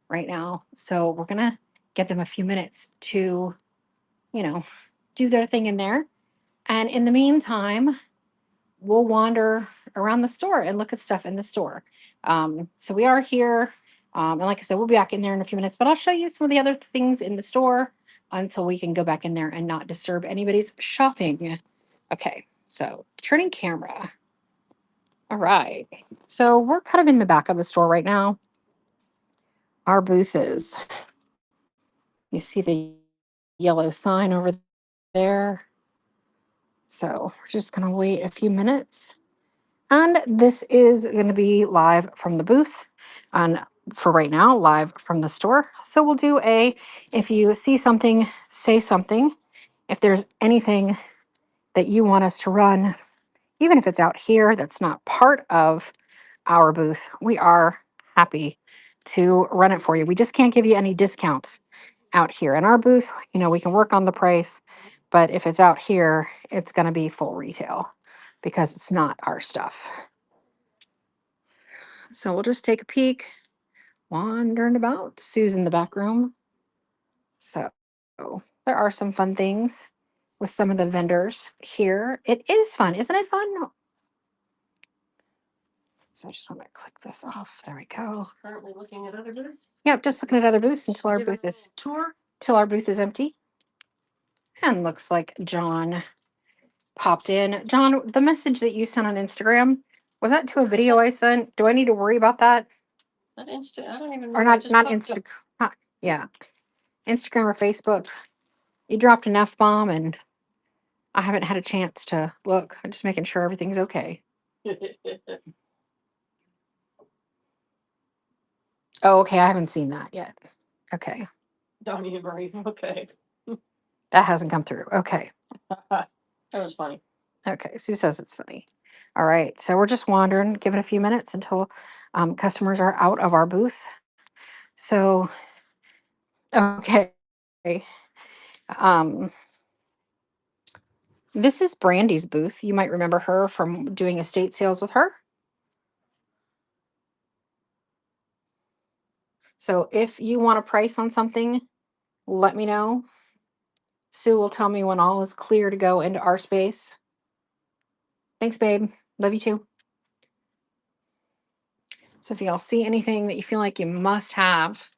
right now. So we're going to give them a few minutes to, you know, do their thing in there. And in the meantime, we'll wander around the store and look at stuff in the store. So we are here. And like I said, we'll be back in there in a few minutes, but I'll show you some of the other things in the store until we can go back in there and not disturb anybody's shopping. Okay, so turning camera. All right. So we're kind of in the back of the store right now. Our booth is, you see the yellow sign over there. So we're just going to wait a few minutes. And this is going to be live from the booth and for right now, live from the store. So we'll do if you see something, say something. If there's anything that you want us to run, even if it's out here, that's not part of our booth, we are happy to run it for you. We just can't give you any discounts out here in our booth. We can work on the price, but if it's out here, it's going to be full retail because it's not our stuff. So we'll just take a peek, wandering about. Sue's in the back room. So there are some fun things with some of the vendors here. It is fun. Isn't it fun? So I just want to click this off. There we go. Currently looking at other booths? Yep, just looking at other booths until our Give us booth is a tour. till our booth is empty. And looks like John popped in. John, the message that you sent on Instagram, was that to a video I sent? Do I need to worry about that? That instant, I don't even know. Or I not just not popped up. Instagram. Yeah. Instagram or Facebook. You dropped an F bomb and I haven't had a chance to look. I'm just making sure everything's okay. Oh, okay. I haven't seen that yet. Okay. Don't even worry. Okay. That hasn't come through. Okay. That was funny. Okay. Sue says it's funny. All right. So we're just wandering, give it a few minutes until customers are out of our booth. So, okay. Um, this is Brandy's booth. You might remember her from doing estate sales with her. So if you want a price on something, let me know. Sue will tell me when all is clear to go into our space. Thanks, babe. Love you too. So if y'all see anything that you feel like you must have,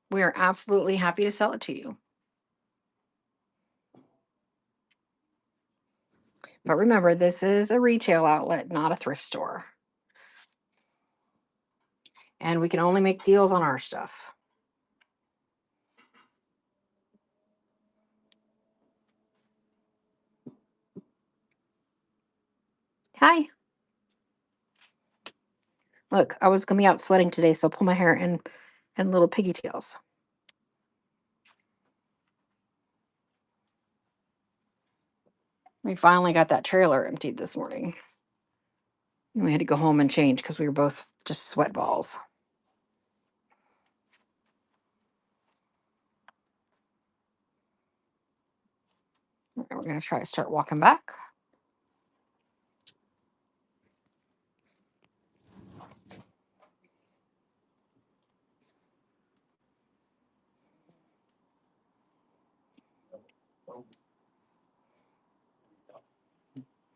we are absolutely happy to sell it to you. But remember, this is a retail outlet, not a thrift store. And we can only make deals on our stuff. Hi. Look, I was going to be out sweating today, so I'll pull my hair in little piggy tails. We finally got that trailer emptied this morning. And we had to go home and change because we were both just sweat balls. We're going to try to start walking back.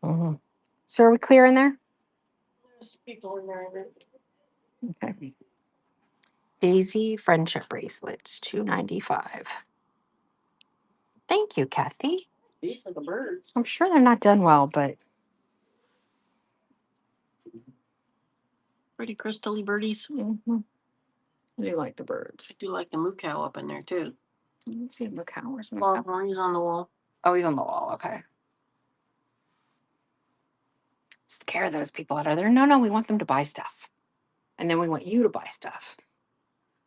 Mm-hmm. So are we clear in there? There's people in there. Okay. Daisy friendship bracelets, $2.95. Thank you, Kathy. These are the birds. I'm sure they're not done well, but Pretty crystally birdies. I do like the birds. I do like the moo cow up in there too. Let's see, look how where's my Longhorn, he's on the wall. Oh, he's on the wall. Okay. Scare those people out of there. No, we want them to buy stuff. And then we want you to buy stuff.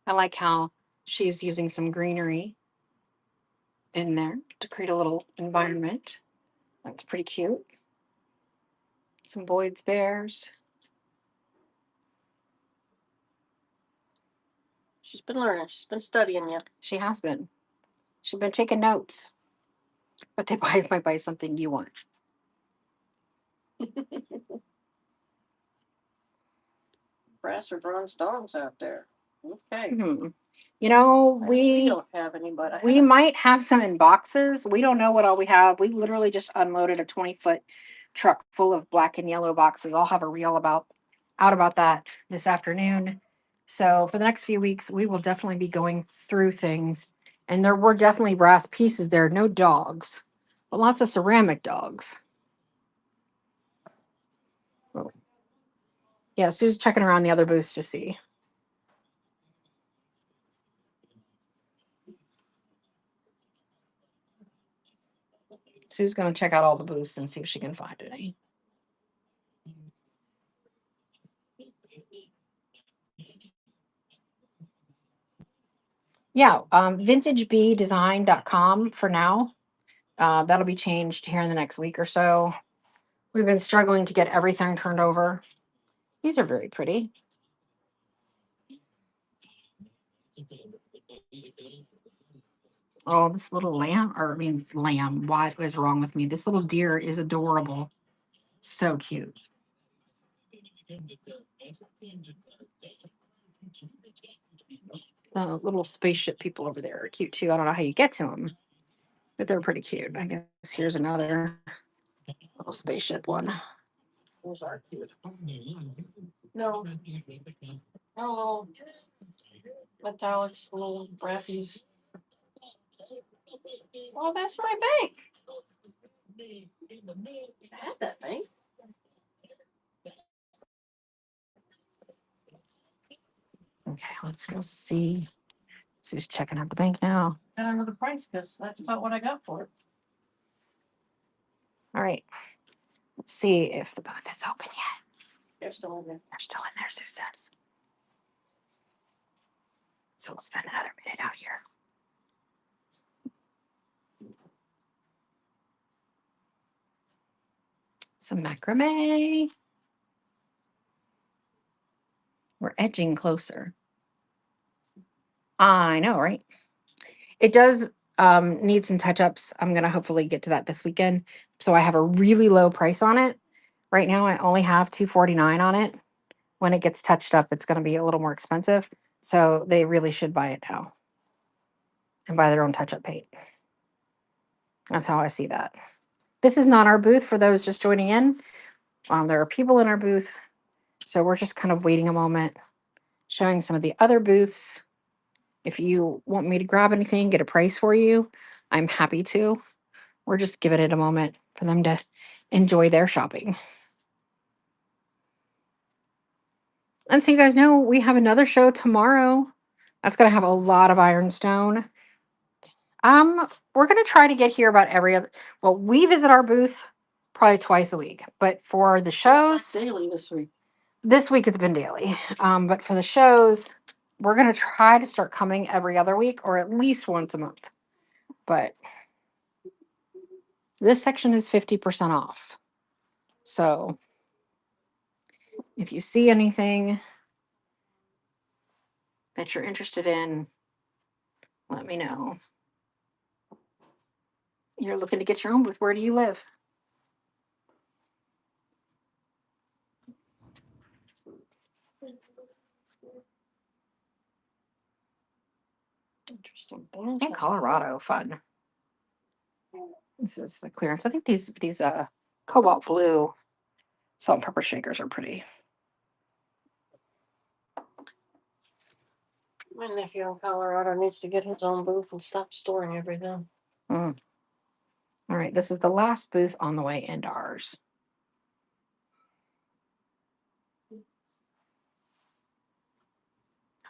I like how she's using some greenery in there to create a little environment. That's pretty cute. Some Boyd's bears. She's been learning. She's been studying you. She has been. She's been taking notes. But they might buy something you want. Brass or bronze dogs out there. Okay. You know, We don't have any, but I we have. might have some in boxes. We don't know what all we have. We literally just unloaded a 20-foot truck full of black and yellow boxes. I'll have a reel out about that this afternoon. So for the next few weeks, we will definitely be going through things. And there were definitely brass pieces there, no dogs, but lots of ceramic dogs. Oh. Yeah, Sue's checking around the other booths to see. Sue's gonna check out all the booths and see if she can find any. Yeah, vintagebedesign.com for now. That'll be changed here in the next week or so. We've been struggling to get everything turned over. These are very pretty. Oh, this little lamb, or I mean, lamb. What is wrong with me? This little deer is adorable. So cute. The little spaceship people over there are cute too. I don't know how you get to them, but they're pretty cute. I guess here's another little spaceship one. Those are cute. No. Oh, metallics, little brassies. Oh, that's my bank. I had that bank. Okay, let's go see. Sue's checking out the bank now. I don't know the price because that's about what I got for it. All right. Let's see if the booth is open yet. They're still in there. They're still in there, Sue says. So we'll spend another minute out here. Some macrame. We're edging closer. I know, right? It does need some touch-ups. I'm gonna hopefully get to that this weekend. So I have a really low price on it. Right now I only have $249 on it. When it gets touched up, it's gonna be a little more expensive. So they really should buy it now and buy their own touch-up paint. That's how I see that. This is not our booth for those just joining in. There are people in our booth. So we're just kind of waiting a moment, showing some of the other booths. If you want me to grab anything, get a price for you, I'm happy to. We're just giving it a moment for them to enjoy their shopping. And so you guys know we have another show tomorrow. That's gonna have a lot of ironstone. We're gonna try to get here about every other. Well, we visit our booth probably twice a week, but for the shows, Daily this week. this week it's been daily. But for the shows, we're gonna try to start coming every other week or at least once a month. But this section is 50% off. So if you see anything that you're interested in, let me know. You're looking to get your own booth. Where do you live? Interesting. In Colorado, fun. This is the clearance. I think these cobalt blue salt and pepper shakers are pretty. My nephew in Colorado needs to get his own booth and stop storing everything. Mm. All right, this is the last booth on the way into ours.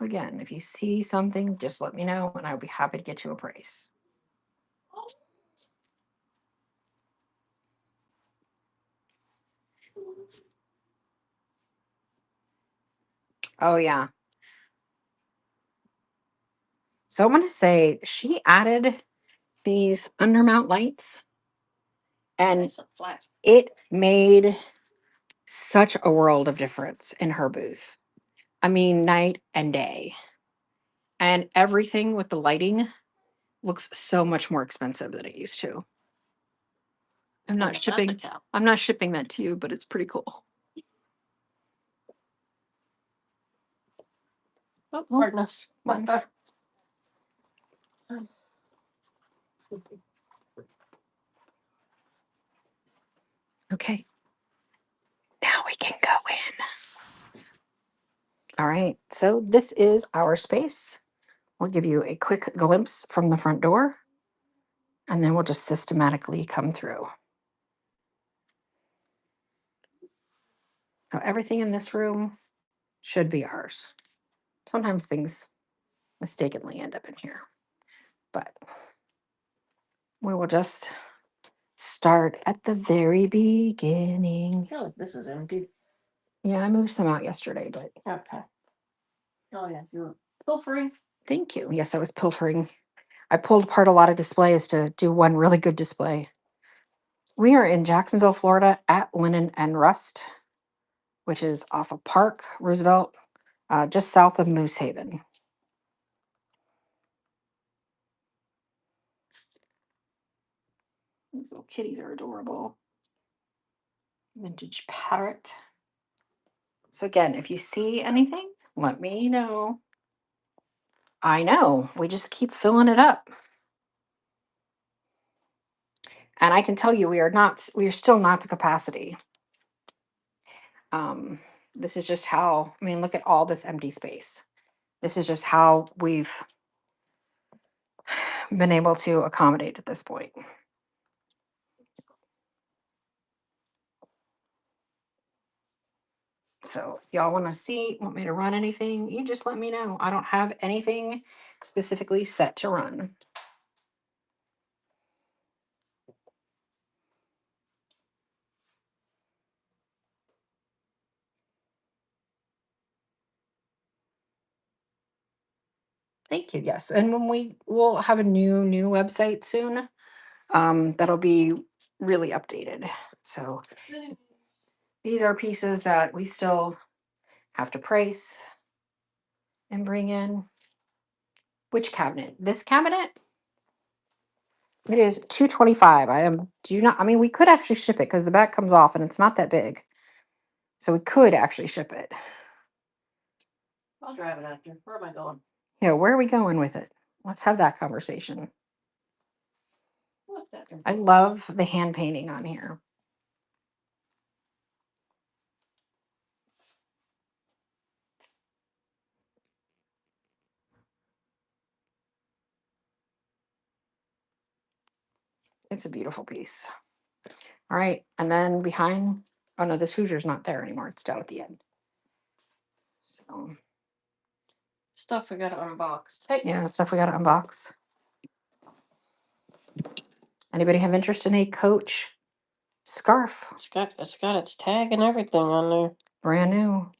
Again, if you see something, just let me know and I'll be happy to get you a price. Oh, yeah. So I'm going to say she added these undermount lights and Nice and flat. it made such a world of difference in her booth. I mean, night and day. And everything with the lighting looks so much more expensive than it used to. I'm Oh, not that's a shipping. cow. I'm not shipping that to you, but it's pretty cool. Oh, Oh, pardon us. one. Okay. Now we can go in. All right. So this is our space. We'll give you a quick glimpse from the front door, and then we'll just systematically come through. Now, everything in this room should be ours. Sometimes things mistakenly end up in here, but we will just start at the very beginning. I feel like this is empty. Yeah, I moved some out yesterday, but Okay. Oh yeah, you were pilfering. thank you. Yes, I was pilfering. I pulled apart a lot of displays to do one really good display. We are in Jacksonville, Florida at Linen and Rust, which is off of Park Roosevelt, just south of Moose Haven. These little kitties are adorable. Vintage parrot. So again, if you see anything, let me know. I know, we just keep filling it up. And I can tell you we are still not to capacity. This is just how, I mean, look at all this empty space. This is just how we've been able to accommodate at this point. So if y'all want me to run anything, you just let me know. I don't have anything specifically set to run. Thank you. Yes. And when we'll have a new website soon, that'll be really updated. So these are pieces that we still have to price and bring in. Which cabinet? This cabinet? It is $225. I mean, we could actually ship it because the back comes off and it's not that big. So we could actually ship it. I'll drive it after. Where am I going? Yeah, where are we going with it? Let's have that conversation. What's that? I love the hand painting on here. It's a beautiful piece. All right, and then behind, oh no, this Hoosier's not there anymore. It's down at the end. So Stuff we got to unbox. Hey, yeah, stuff we got to unbox. Anybody have interest in a Coach scarf? it's got its tag and everything on there. Brand new.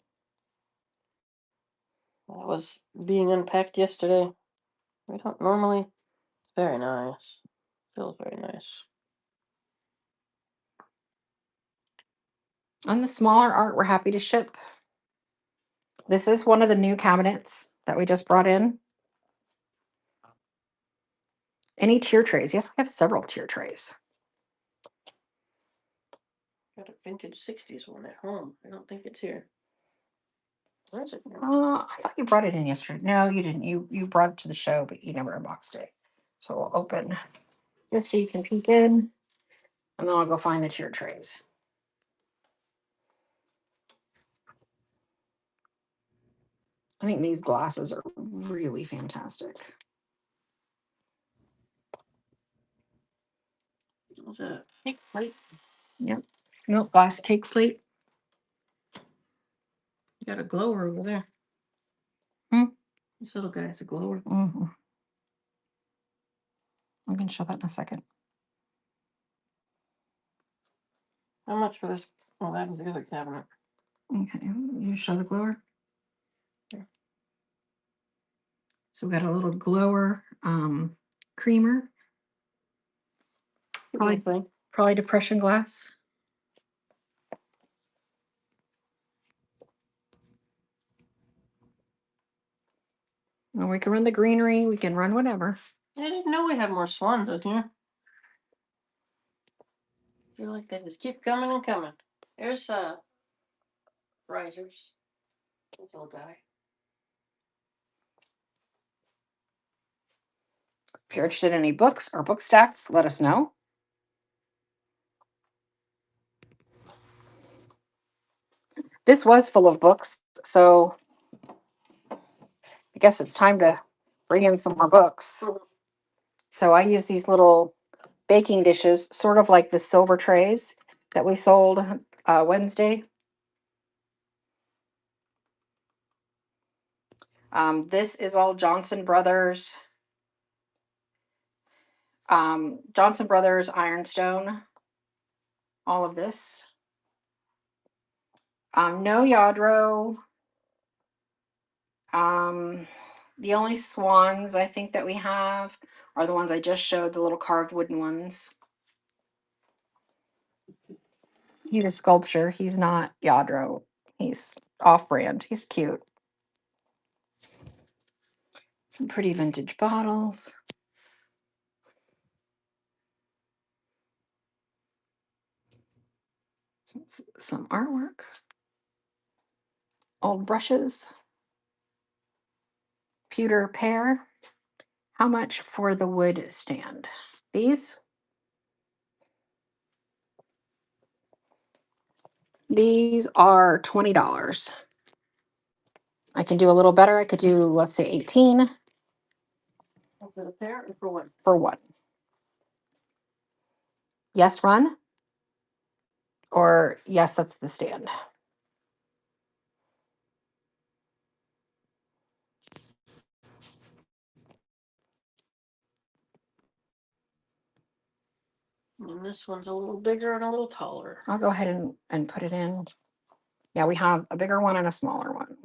That was being unpacked yesterday. We don't normally. It's very nice. Feels very nice. On the smaller art, we're happy to ship. This is one of the new cabinets that we just brought in. Any tier trays? Yes, we have several tier trays. Got a vintage 60s one at home. I don't think it's here. Where is it? I thought you brought it in yesterday. No, you didn't. You brought it to the show, but you never unboxed it. So we'll open this so you can peek in, and then I'll go find the tier trays. I think these glasses are really fantastic. What's that? Cake plate. Yep. Milk glass cake plate. You got a glower over there. Hmm? This little guy's a glower. Mm-hmm. I'm gonna show that in a second. How much for this? Oh, that was the other cabinet. Okay, you show the glower. Yeah. So we got a little glower creamer. Probably depression glass. And we can run the greenery. We can run whatever. I didn't know we had more swans out here. I feel like they just keep coming and coming. There's risers. This little guy. If you're interested in any books or book stacks, let us know. This was full of books, so I guess it's time to bring in some more books. So I use these little baking dishes, sort of like the silver trays that we sold Wednesday. This is all Johnson Brothers. Johnson Brothers Ironstone. All of this. No Yadro. The only swans I think that we have are the ones I just showed, the little carved wooden ones. He's a sculpture. He's not Yadro. He's off-brand. He's cute. Some pretty vintage bottles. Some artwork. Old brushes. Pewter pear. How much for the wood stand? These are $20. I can do a little better. I could do, let's say, 18 For the pair or for what? for one. Yes, run. Or yes, that's the stand. And this one's a little bigger and a little taller. I'll go ahead and put it in. Yeah, we have a bigger one and a smaller one.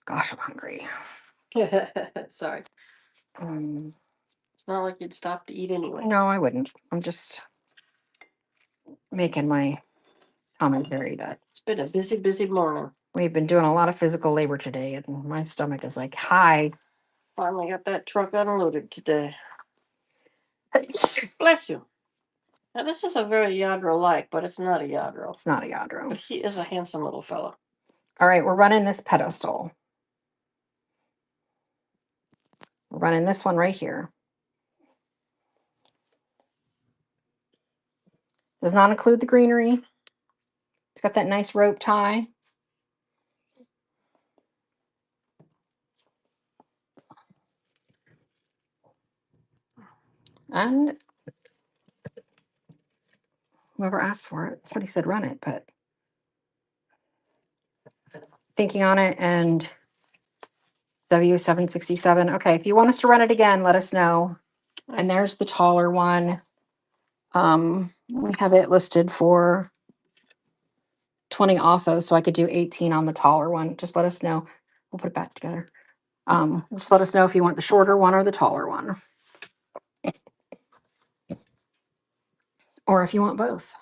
Gosh, I'm hungry. Sorry. Um, It's not like you'd stop to eat anyway. no, I wouldn't. I'm just making my commentary that It's been a busy, busy morning. we've been doing a lot of physical labor today, and my stomach is like, hi. Finally got that truck unloaded today. Bless you. Now this is a very Yadro-like, but it's not a Yadro. It's not a But Yadro. he is a handsome little fellow. All right, we're running this pedestal. We're running this one right here. Does not include the greenery. It's got that nice rope tie. And whoever asked for it, somebody said run it, but thinking on it and W767. Okay, if you want us to run it again, let us know. And there's the taller one. We have it listed for 20 also, so I could do 18 on the taller one. Just let us know. We'll put it back together. Just let us know if you want the shorter one or the taller one. Or if you want both.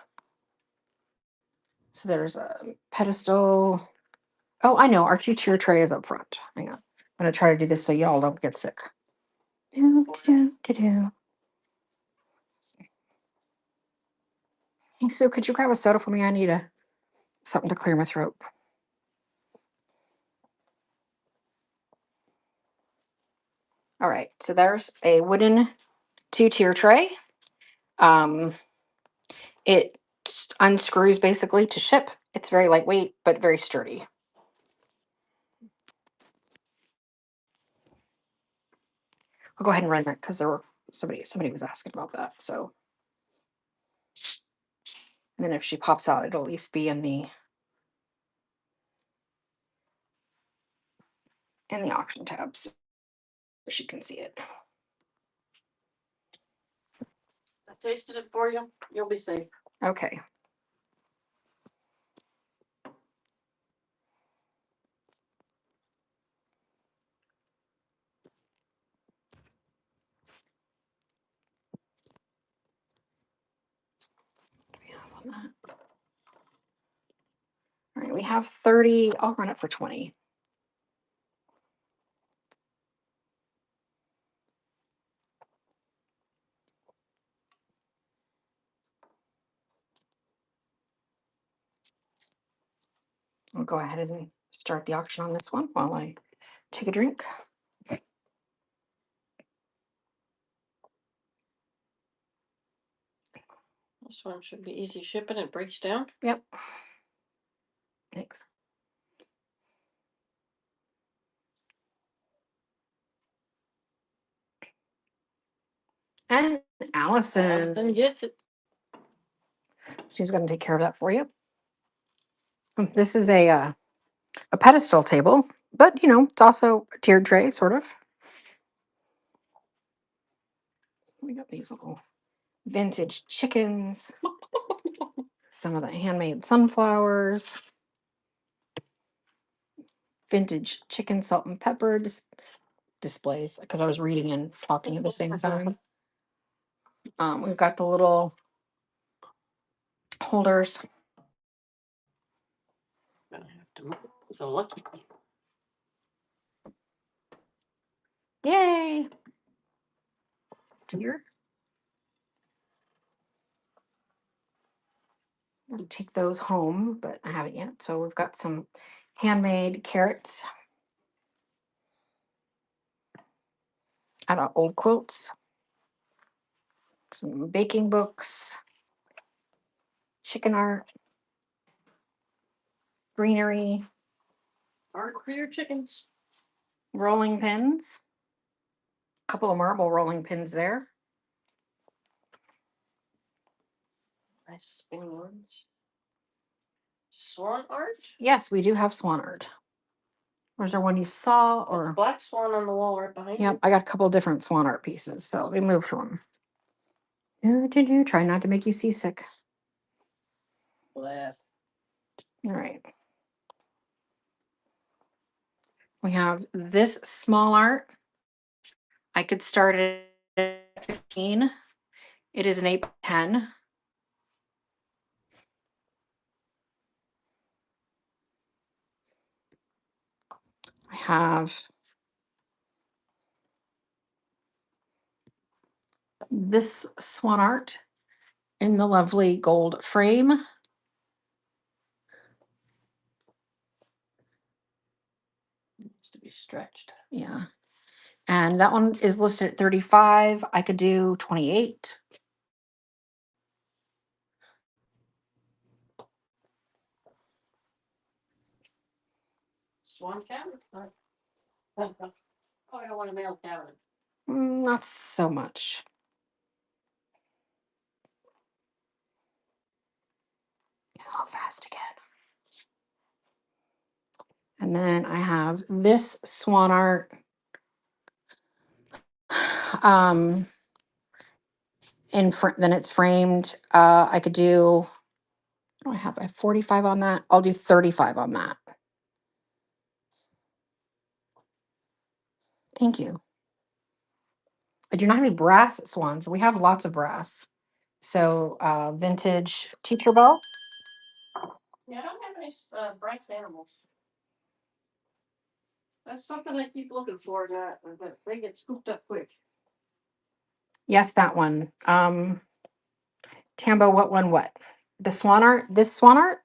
So there's a pedestal. Oh, I know. Our 2-tier tray is up front. Hang on. I'm going to try to do this so y'all don't get sick. Hey, Sue, could you grab a soda for me? I need something to clear my throat. All right. So there's a wooden 2-tier tray. It unscrews basically to ship. It's very lightweight, but very sturdy. I'll go ahead and run that because there were somebody was asking about that. So, and then if she pops out, it'll at least be in the auction tab so she can see it. I tasted it for you. You'll be safe. Okay. What do we have on that? All right, we have 30. I'll run it for 20. I'll go ahead and start the auction on this one while I take a drink. This one should be easy shipping. It breaks down. Yep. Thanks. And Allison, Then gets it. she's going to take care of that for you. This is a pedestal table, but you know, it's also a tiered tray, sort of. We got these little vintage chickens, some of the handmade sunflowers, vintage chicken salt and pepper displays, because I was reading and talking at the same time. We've got the little holders. Gonna have to move. So lucky. Yay! Dear. I'm gonna take those home, but I haven't yet. So we've got some handmade carrots out of old quilts, some baking books, chicken art, greenery, Art for your chickens. rolling pins, a couple of marble rolling pins there. Nice spinning ones. Swan art. Yes, we do have swan art. Was there one you saw Or or? black swan on the wall right behind Yep, you. I got a couple different swan art pieces, so we moved one. Do try not to make you seasick. Laugh. All right. We have this small art. I could start it at 15. It is an 8x10. I have this swan art in the lovely gold frame. Needs to be stretched. Yeah. And that one is listed at 35. I could do 28. Swan cabinet. Oh, I don't want a male cabinet. Not so much. How fast again. And then I have this swan art. Then it's framed. I could do, what do I have 45 on that. I'll do 35 on that. Thank you. I do not have any brass swans. We have lots of brass. So vintage teacher bell. Yeah, I don't have any brass animals. That's something I keep looking for, but they get scooped up quick. Yes, that one. Tambo, what one? What? The swan art? This swan art?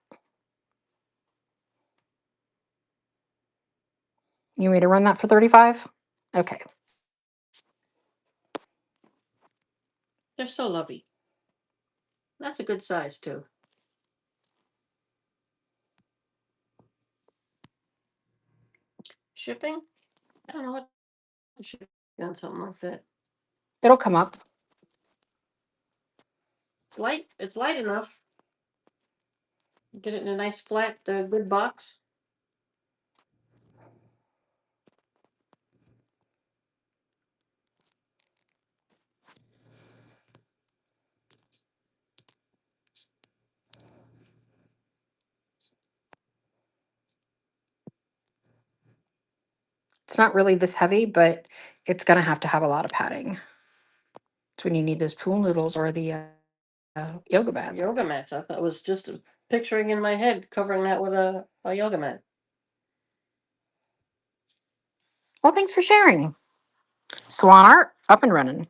You want me to run that for 35? Okay. They're so lovely. That's a good size too. Shipping? I don't know what the shipping on something like that. It'll come up. It's light. It's light enough. Get it in a nice flat, good box. It's not really this heavy, but it's going to have a lot of padding. It's when you need those pool noodles or the yoga mats. Yoga mats. I thought it was just picturing in my head covering that with a yoga mat. Well, thanks for sharing. Swan art up and running.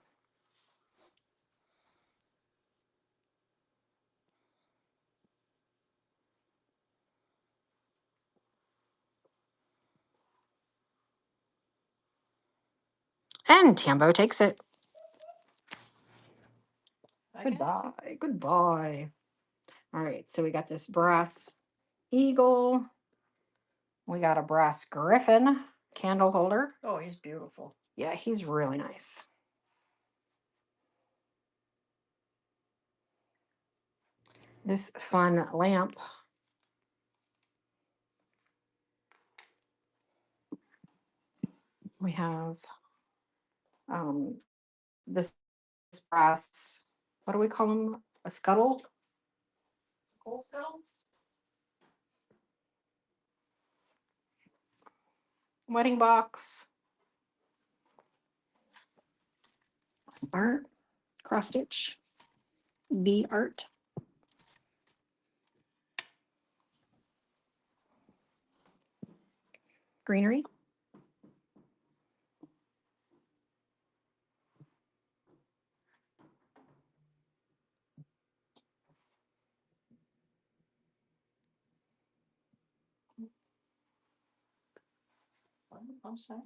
And Tambo takes it. I Goodbye. Goodbye. All right. So we got this brass eagle. We got a brass griffin candle holder. Oh, he's beautiful. Yeah, he's really nice. This fun lamp. We have this brass, what do we call them? A scuttle? Cool still? Wedding box. Some art, cross stitch, bee art. Greenery. I'm sorry.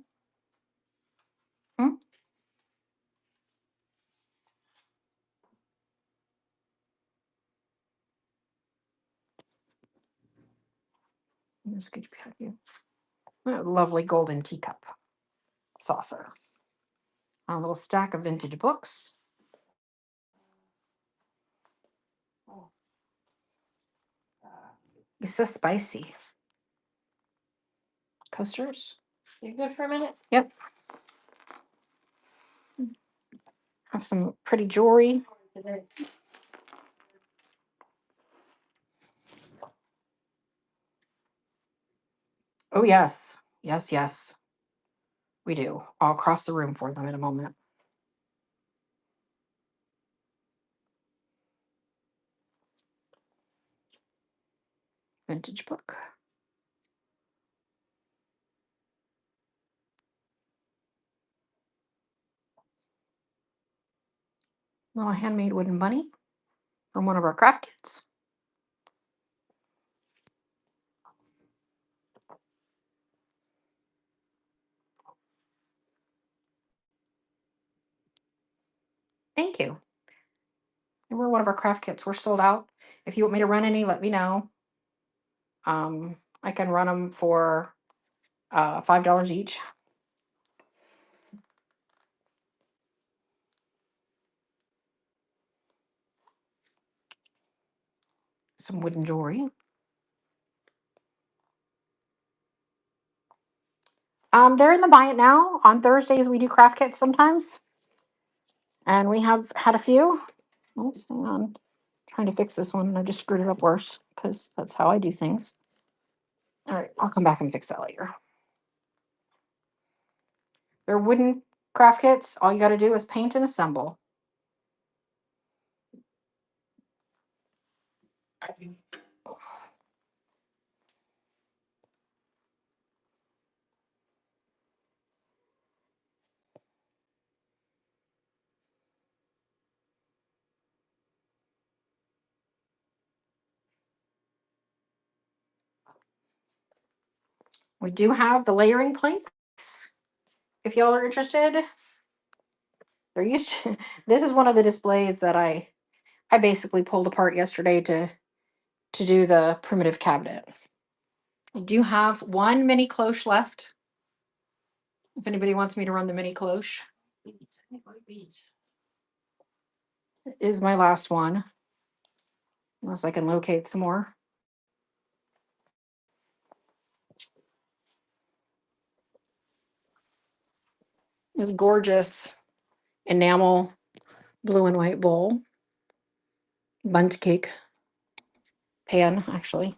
This could be behind you. A lovely golden teacup saucer. A little stack of vintage books. Oh. It's so spicy. Coasters. You good for a minute? Yep. Have some pretty jewelry. Today. Oh, yes. Yes, yes. We do. I'll cross the room for them in a moment. Vintage book. Little handmade wooden bunny from one of our craft kits. Thank you. And we're one of our craft kits. We're sold out. If you want me to run any, let me know. I can run them for $5 each. Some wooden jewelry. They're in the buy it now. On Thursdays we do craft kits sometimes, and we have had a few. Oops, hang on. Trying to fix this one, and I just screwed it up worse because that's how I do things. All right, I'll come back and fix that later. They're wooden craft kits. All you got to do is paint and assemble. We do have the layering planks. If y'all are interested, they're used. This is one of the displays that I basically pulled apart yesterday to do the primitive cabinet. I do have one mini cloche left. If anybody wants me to run the mini cloche, Beads. I like beads. is my last one. Unless I can locate some more. This gorgeous enamel blue and white bowl. Bundt cake pan, actually.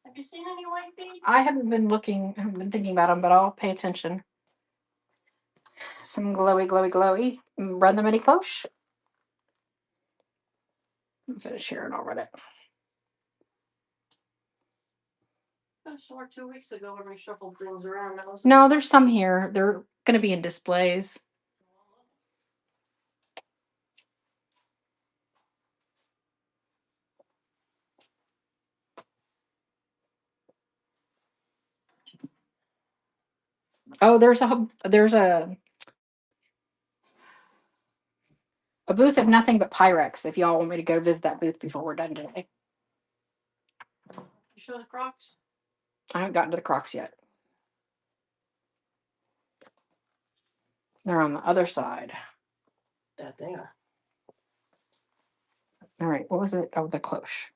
Have you seen any white beads? I haven't been looking, I haven't been thinking about them, but I'll pay attention. Some glowy, glowy, glowy. Run the mini cloche. Finish here and I'll run it. I saw her 2 weeks ago when we shuffled things around. That was No, there's some here. They're going to be in displays. Oh, there's a booth of nothing but Pyrex. If y'all want me to go visit that booth before we're done today, You show the Crocs? I haven't gotten to the Crocs yet. They're on the other side. That they are. All right, what was it? Oh, the cloche.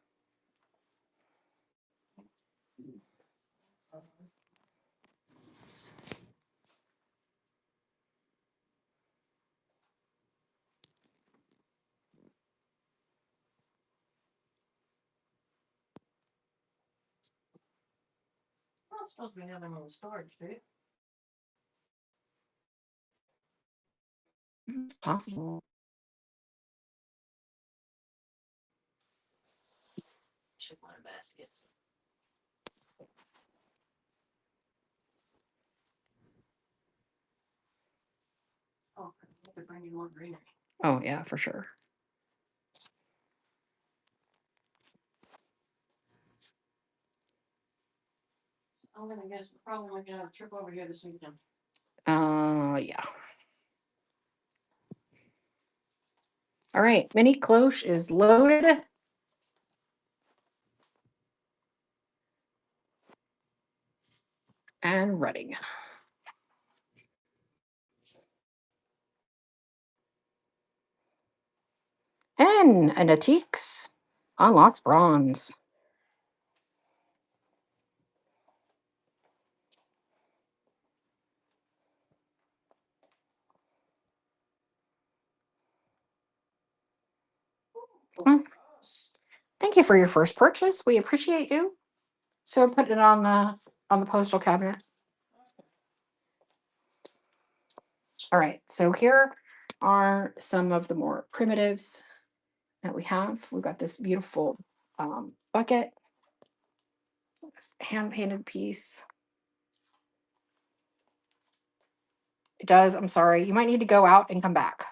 We're not supposed to be having them in storage, do you? It's possible. Check my baskets. Oh, I could bring you more greenery. Oh yeah, for sure. I'm gonna guess we're probably gonna have a trip over here this weekend. Yeah. All right, mini cloche is loaded. And running. And Anatiques unlocks bronze. Hmm. Thank you for your first purchase. We appreciate you. So put it on the postal cabinet. All right. So here are some of the more primitives that we have. We've got this beautiful bucket, hand painted piece. It does. I'm sorry. You might need to go out and come back.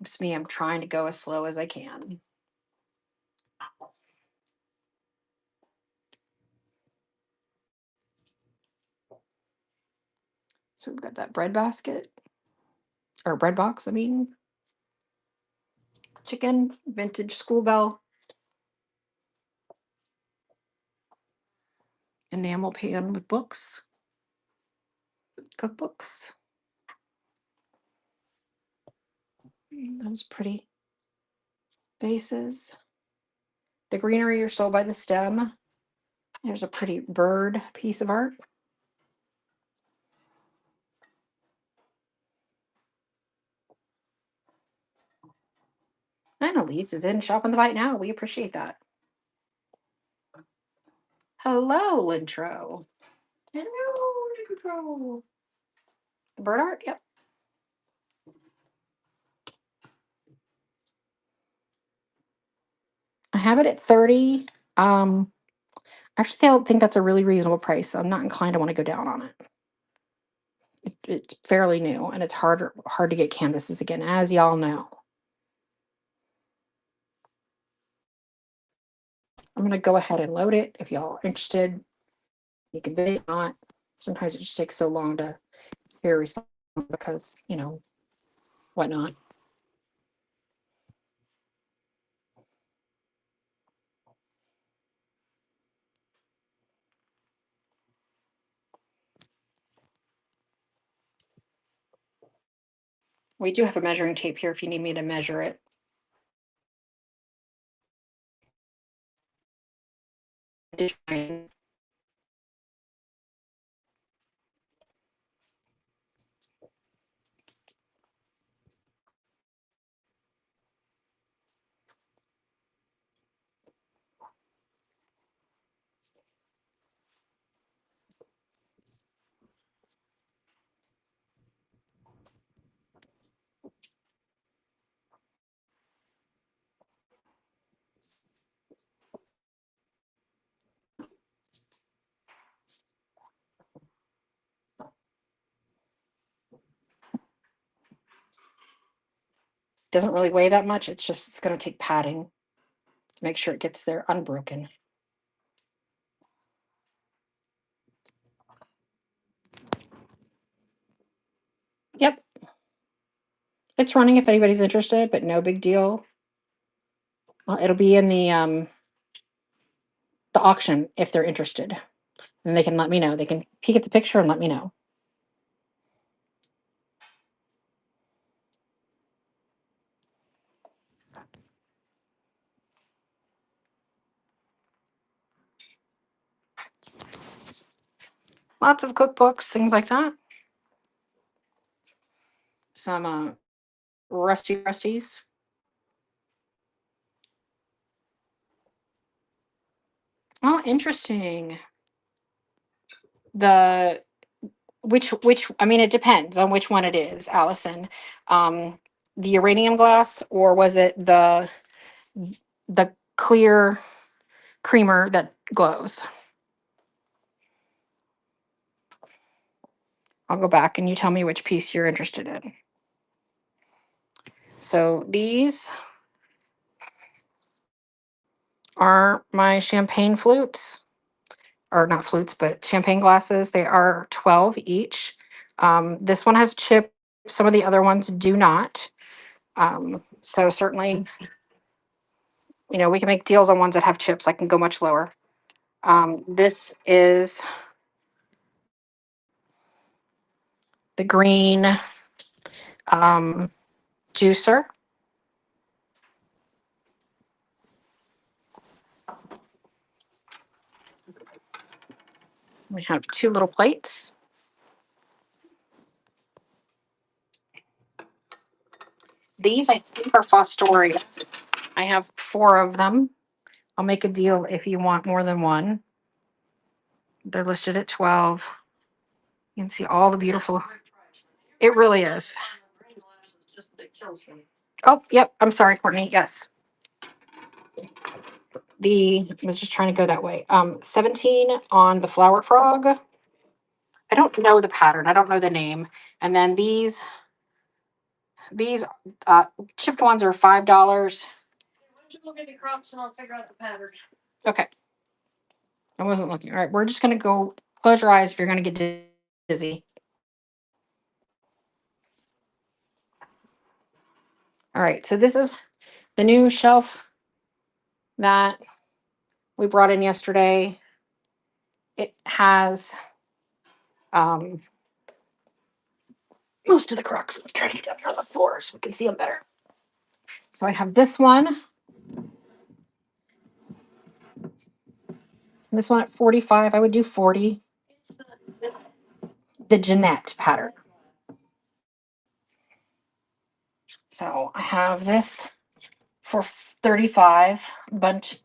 It's me. I'm trying to go as slow as I can. So we've got that bread basket or bread box. I mean, chicken, vintage school bell, enamel pan with books, cookbooks. Those pretty vases. The greenery are sold by the stem. There's a pretty bird piece of art. And Elise is in Shop on the Bite now. We appreciate that. Hello, Lintro. Hello, Lintro. The bird art? Yep. I have it at 30. Actually, I think that's a really reasonable price, so I'm not inclined to want to go down on it. It's fairly new and it's hard to get canvases again, as y'all know. I'm gonna go ahead and load it. If y'all are interested, you can do it. Not. Sometimes it just takes so long to hear a response because, whatnot. We do have a measuring tape here if you need me to measure it. Doesn't really weigh that much. It's going to take padding to make sure it gets there unbroken. It's running if anybody's interested, but no big deal. Well, it'll be in the auction if they're interested. And they can let me know. They can peek at the picture and let me know. Lots of cookbooks, things like that. Some rusties. Oh, interesting. The which I mean it depends on which one it is, Allison. Um the uranium glass, or was it the clear creamer that glows? I'll go back and you tell me which piece you're interested in. So these are my champagne flutes, or not flutes, but champagne glasses. They are 12 each. This one has chip. Some of the other ones do not. So certainly, we can make deals on ones that have chips. I can go much lower. This is the green juicer. We have two little plates. These I think are Fostoria. I have 4 of them. I'll make a deal if you want more than one. They're listed at 12. You can see all the beautiful. It really is. Oh, yep. I'm sorry, Courtney. Yes. I was just trying to go that way. 17 on the flower frog. I don't know the pattern. I don't know the name. And then these chipped ones are $5. Look at the crops and I'll figure out the pattern. Okay. I wasn't looking. All right, we're just gonna go. Close your eyes if you're gonna get dizzy. All right, so this is the new shelf that we brought in yesterday. It has most of the crocks. I'm trying to get down here on the floor so we can see them better. So I have this one. This one at 45. I would do 40. The Jeanette pattern. So I have this for 35 bundt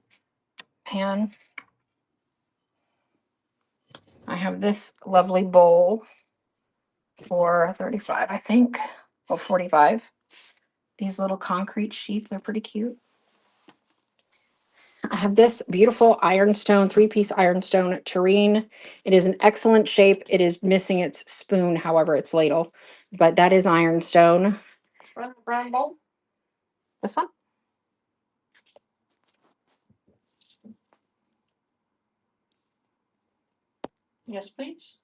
pan. I have this lovely bowl for 35, I think. Well, 45. These little concrete sheep, they're pretty cute. I have this beautiful ironstone, 3-piece ironstone tureen. It is an excellent shape. It is missing its spoon, however, its ladle, but that is ironstone. Brown bowl? This one? Yes, please.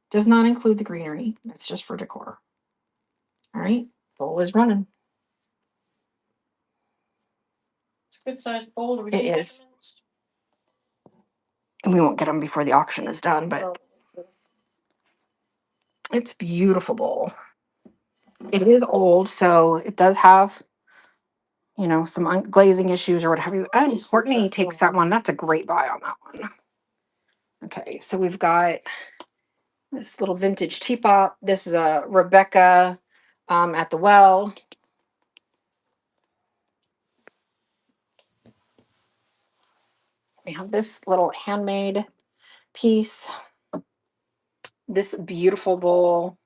Does not include the greenery. It's just for decor. All right, bowl is running. It's a good sized bowl. It is. And we won't get them before the auction is done, but it's a beautiful bowl. It is old, so it does have, some glazing issues or what have you. And Courtney takes that one. That's a great buy on that one. Okay, so we've got this little vintage teapot. This is a Rebecca at the Well. We have this little handmade piece. This beautiful bowl.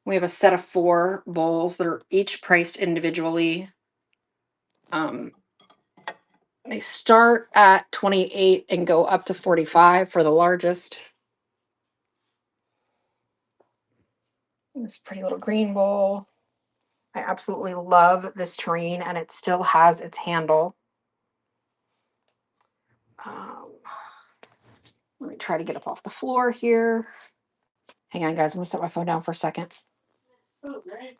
We have a set of 4 bowls that are each priced individually. Um, they start at 28 and go up to 45 for the largest. This pretty little green bowl. I absolutely love this terrain, and it still has its handle. Let me try to get up off the floor here. Hang on, guys. I'm gonna set my phone down for a second. Oh, right.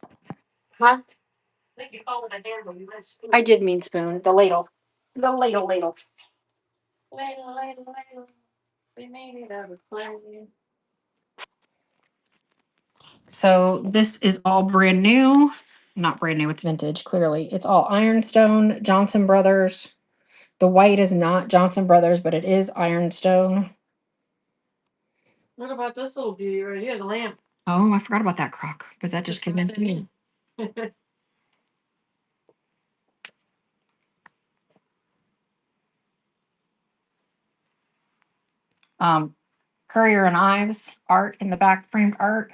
Huh? I think you call it a handle. You meant spoon. I did mean spoon. The ladle. The ladle. Ladle, ladle, ladle. We made it out of clay. So this is all brand new. Not brand new. It's vintage. Clearly, it's all Ironstone, Johnson Brothers. The white is not Johnson Brothers, but it is Ironstone. What about this little beauty right here, the lamp? Oh, I forgot about that crock, but that just came into me. Currier and Ives art in the back, framed art.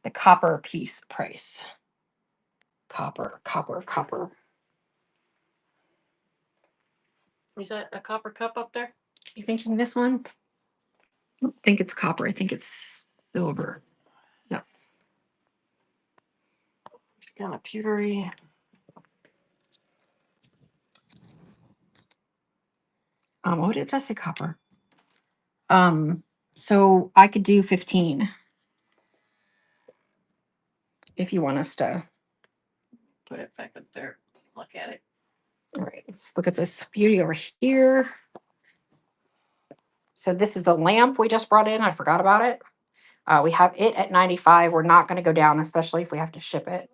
The copper piece price. Copper. Is that a copper cup up there? You thinking this one? I don't think it's copper. I think it's silver. Yep. It's kind of pewtery. What did I say? Copper. So I could do 15 if you want us to. Put it back up there. Look at it. All right, let's look at this beauty over here. So this is the lamp we just brought in. I forgot about it. We have it at 95. We're not going to go down, especially if we have to ship it.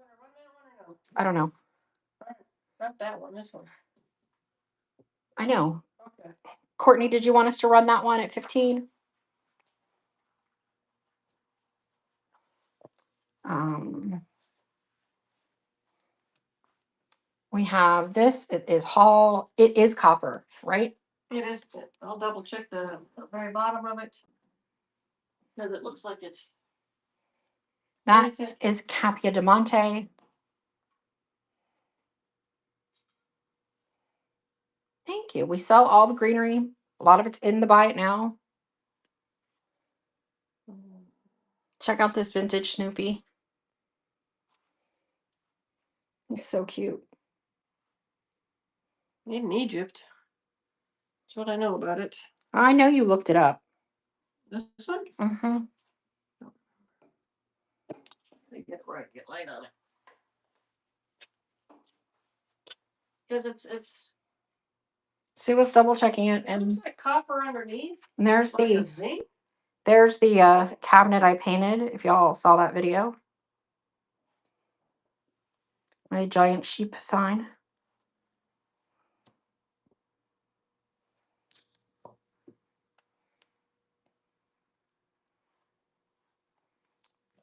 I don't know. Not that one, this one. I know. Okay. Courtney, did you want us to run that one at 15? We have this. It is Hall. It is copper, right? It is. I'll double check the very bottom of it. Because it looks like it's. That is Capia de Monte. Thank you. We sell all the greenery. A lot of it's in the buy it now. Check out this vintage Snoopy. He's so cute. Made in Egypt. That's what I know about it. I know you looked it up. This one? Mm-hmm. Let me get it right. Get light on it. Because it's. Sue was double checking it, It and looks like copper underneath. there's Like a the zinc. cabinet I painted. If y'all saw that video, my giant sheep sign.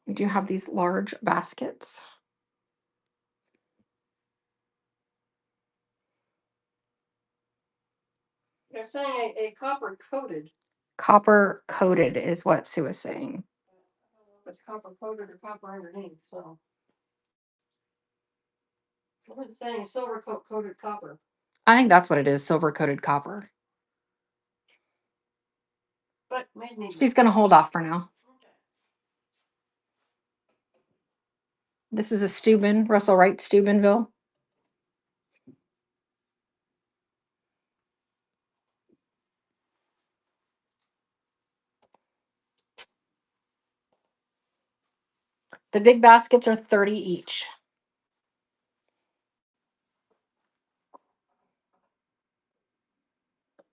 We do have these large baskets. They're saying a copper coated. Copper coated is what Sue is saying. I don't know if it's copper coated or copper underneath. So. It's saying silver coated copper. I think that's what it is, silver coated copper. But made in Egypt. She's going to hold off for now. Okay. This is a Steuben, Russell Wright Steubenville. The big baskets are 30 each.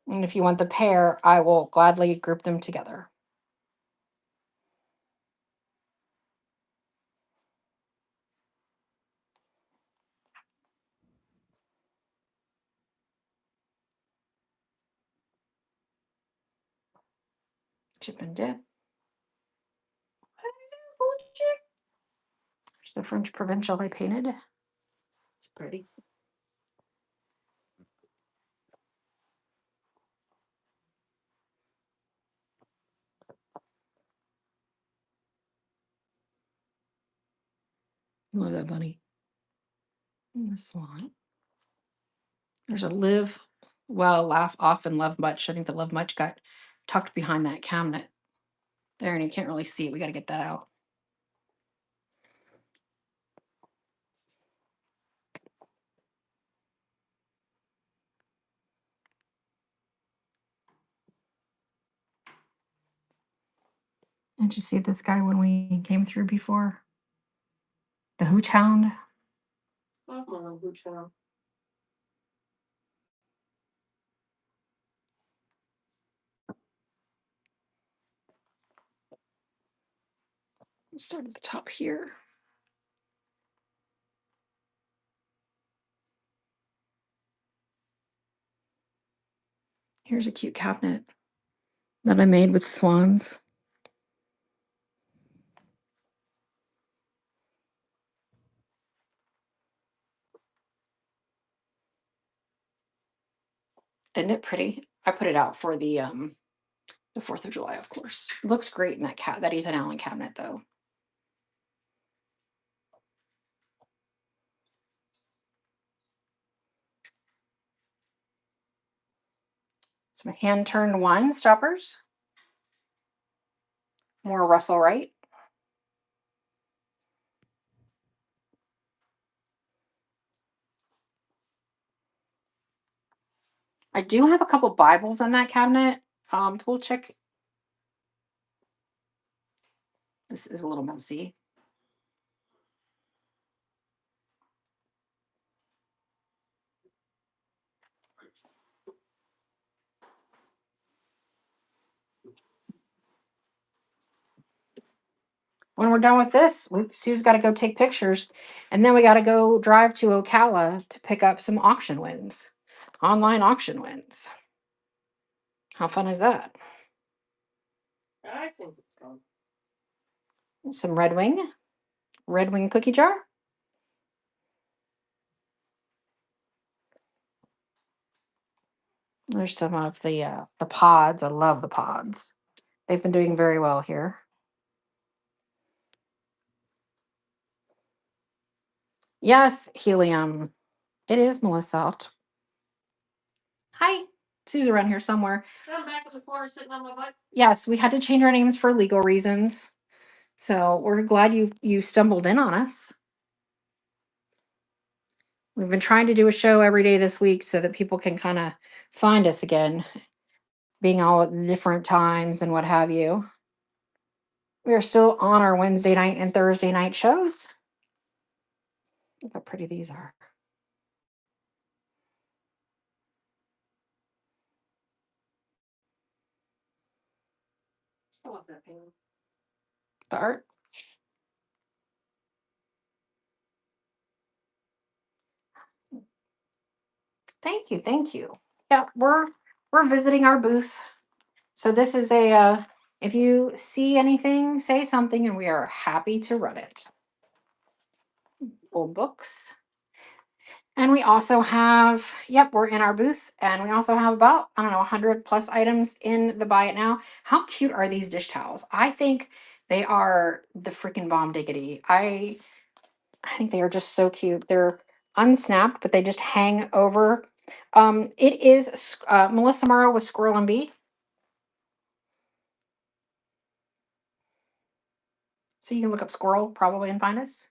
And if you want the pair, I will gladly group them together. Chip and dip. There's the French Provincial I painted. It's pretty. Love that bunny. And the swan. There's a live well, laugh often, love much. I think the love much got tucked behind that cabinet there, and you can't really see it. We got to get that out. Did you see this guy when we came through before? The hooch hound. Start at the top here. Here's a cute cabinet that I made with swans. Isn't it pretty? I put it out for the 4th of July, of course. It looks great in that Ethan Allen cabinet though. Some hand turned wine stoppers. More Russell Wright. I do have a couple Bibles in that cabinet. We'll check. This is a little messy. When we're done with this, Sue's got to go take pictures, and then we got to go drive to Ocala to pick up some auction wins, online auction wins. How fun is that? I think it's fun. Some Red Wing cookie jar. There's some of the pods. I love the pods. They've been doing very well here. Yes, helium. It is Melissa. Hi, Sue's around here somewhere. I'm back with the floor sitting on my butt. Yes, we had to change our names for legal reasons. So we're glad you stumbled in on us. We've been trying to do a show every day this week so that people can kind of find us again, being all at different times and what have you. We are still on our Wednesday night and Thursday night shows. Look how pretty these are. I love that painting. The art. Thank you, thank you. Yeah, we're visiting our booth. So this is a if you see anything, say something, and we are happy to run it. Old books. And we also have, yep, we're in our booth, and we also have about, I don't know, 100 plus items in the buy it now. How cute are these dish towels? I think they are the freaking bomb diggity. I think they are just so cute. They're unsnapped, but they just hang over. It is Melissa Morrow with Squirrel and Bee. So you can look up Squirrel probably and find us.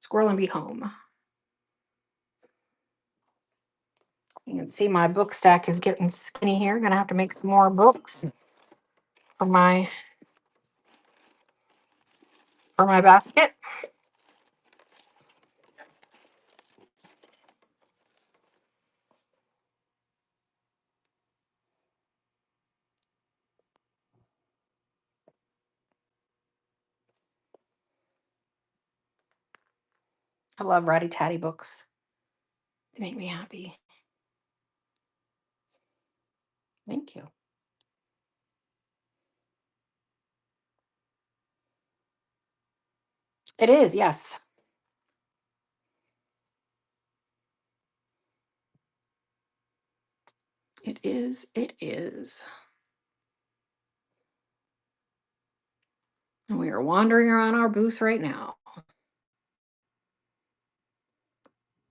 Squirrel and Bee Home. You can see my book stack is getting skinny here. Gonna have to make some more books for my basket. I love Ratty Tatty books. They make me happy. Thank you. It is, yes. It is, it is. And we are wandering around our booth right now.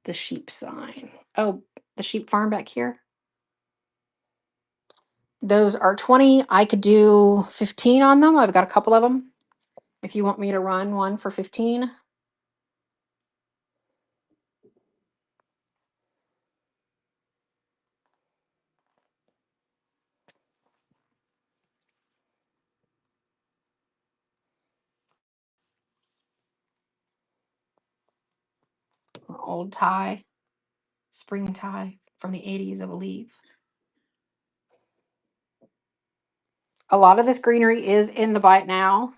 The sheep sign. Oh, the sheep farm back here. Those are 20. I could do 15 on them. I've got a couple of them. If you want me to run one for 15. Old tie, spring tie from the 80s, I believe. A lot of this greenery is in the Buy It Now.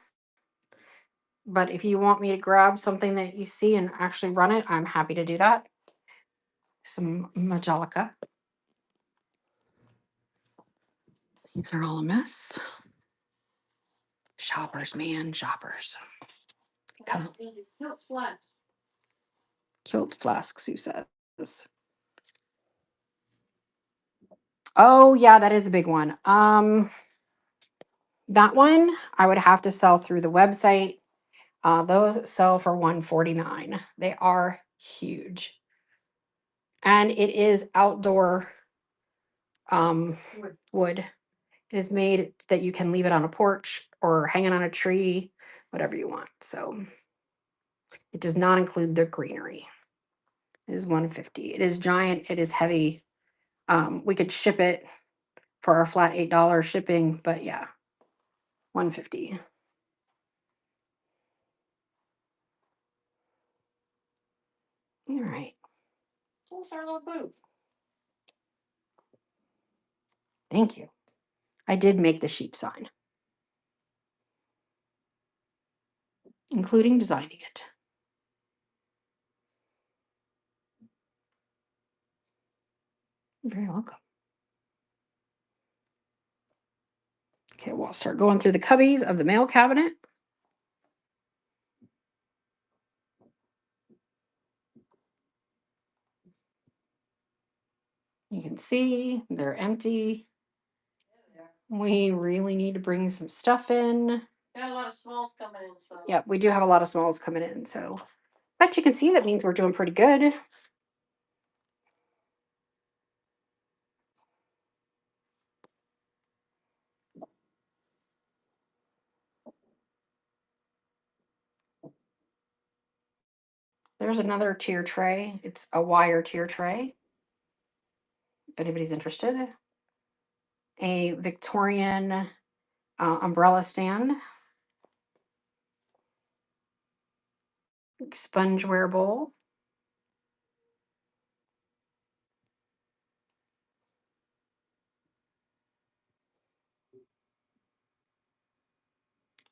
But if you want me to grab something that you see and actually run it, I'm happy to do that. Some Majolica. These are all a mess. Shoppers, man, shoppers. Come. Kilt flask, Sue says. Oh yeah, that is a big one. That one I would have to sell through the website. Those sell for $149. They are huge. And it is outdoor wood. It is made that you can leave it on a porch or hang it on a tree, whatever you want. So it does not include the greenery. It is $150. It is giant. It is heavy. We could ship it for a flat $8 shipping, but yeah, $150. All right. Those are little boots. Thank you. I did make the sheep sign, including designing it. You're very welcome. Okay, we'll start going through the cubbies of the mail cabinet. You can see they're empty. We really need to bring some stuff in. Got a lot of smalls coming in, so. Yep, we do have a lot of smalls coming in. So, but you can see that means we're doing pretty good. There's another tier tray. It's a wire tier tray. If anybody's interested. A Victorian umbrella stand. Spongeware bowl.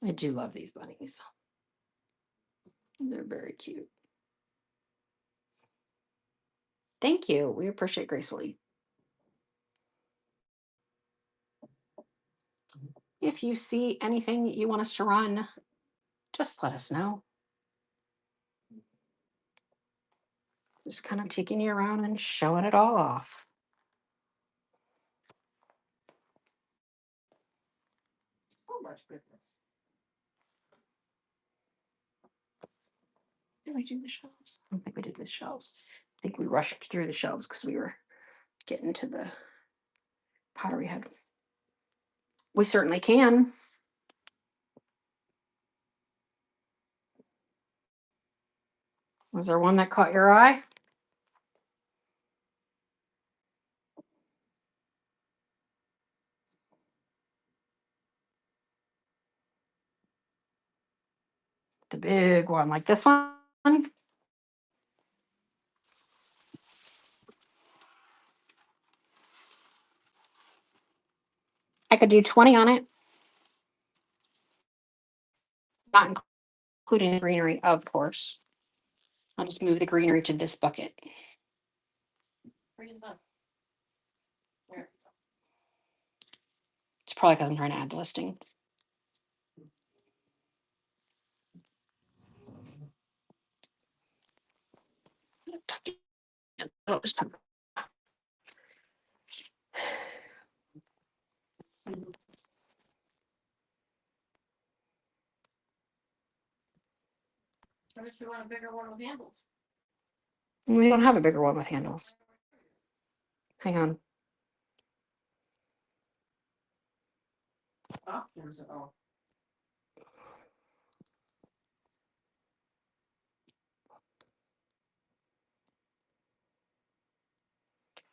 I do love these bunnies. They're very cute. Thank you. We appreciate gracefully. If you see anything you want us to run, just let us know. Just kind of taking you around and showing it all off. So much goodness. Did we do the shelves? I don't think we did the shelves. I think we rushed through the shelves because we were getting to the pottery head. We certainly can. Was there one that caught your eye? The big one, like this one? I could do 20 on it. Not including the greenery, of course. I'll just move the greenery to this bucket. It's probably because I'm trying to add the listing. Oh, it's time. Unless you want a bigger one with handles. We don't have a bigger one with handles. Hang on. Options. Oh.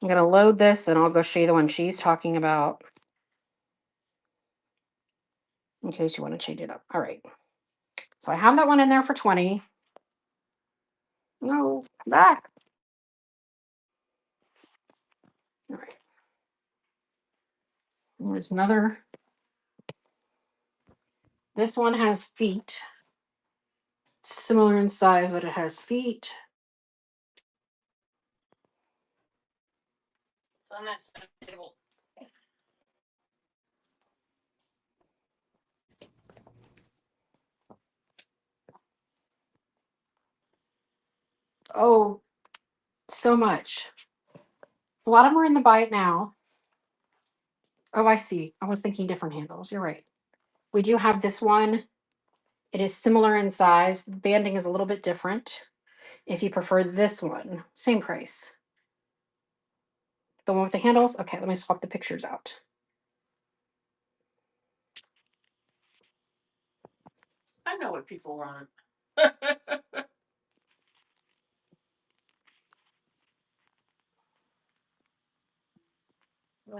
I'm going to load this and I'll go show you the one she's talking about in case you want to change it up. All right. So I have that one in there for 20. No, come back. All right. There's another. This one has feet. Similar in size, but it has feet. On that side of the table. Oh, so much. A lot of them are in the buy it now. Oh, I see. I was thinking different handles. You're right. We do have this one. It is similar in size. Banding is a little bit different. If you prefer this one, same price. The one with the handles? Okay, let me swap the pictures out. I know what people want. I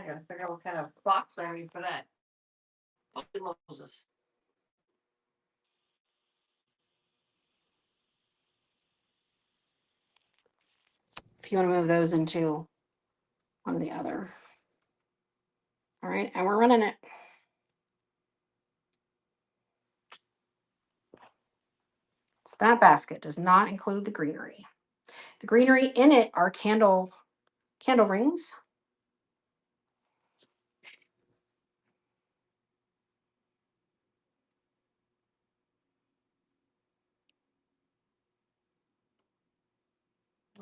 gotta figure out what kind of box I need for that. Holy Moses. If you want to move those into one or the other. All right, and we're running it. So that basket does not include the greenery. The greenery in it are candle rings.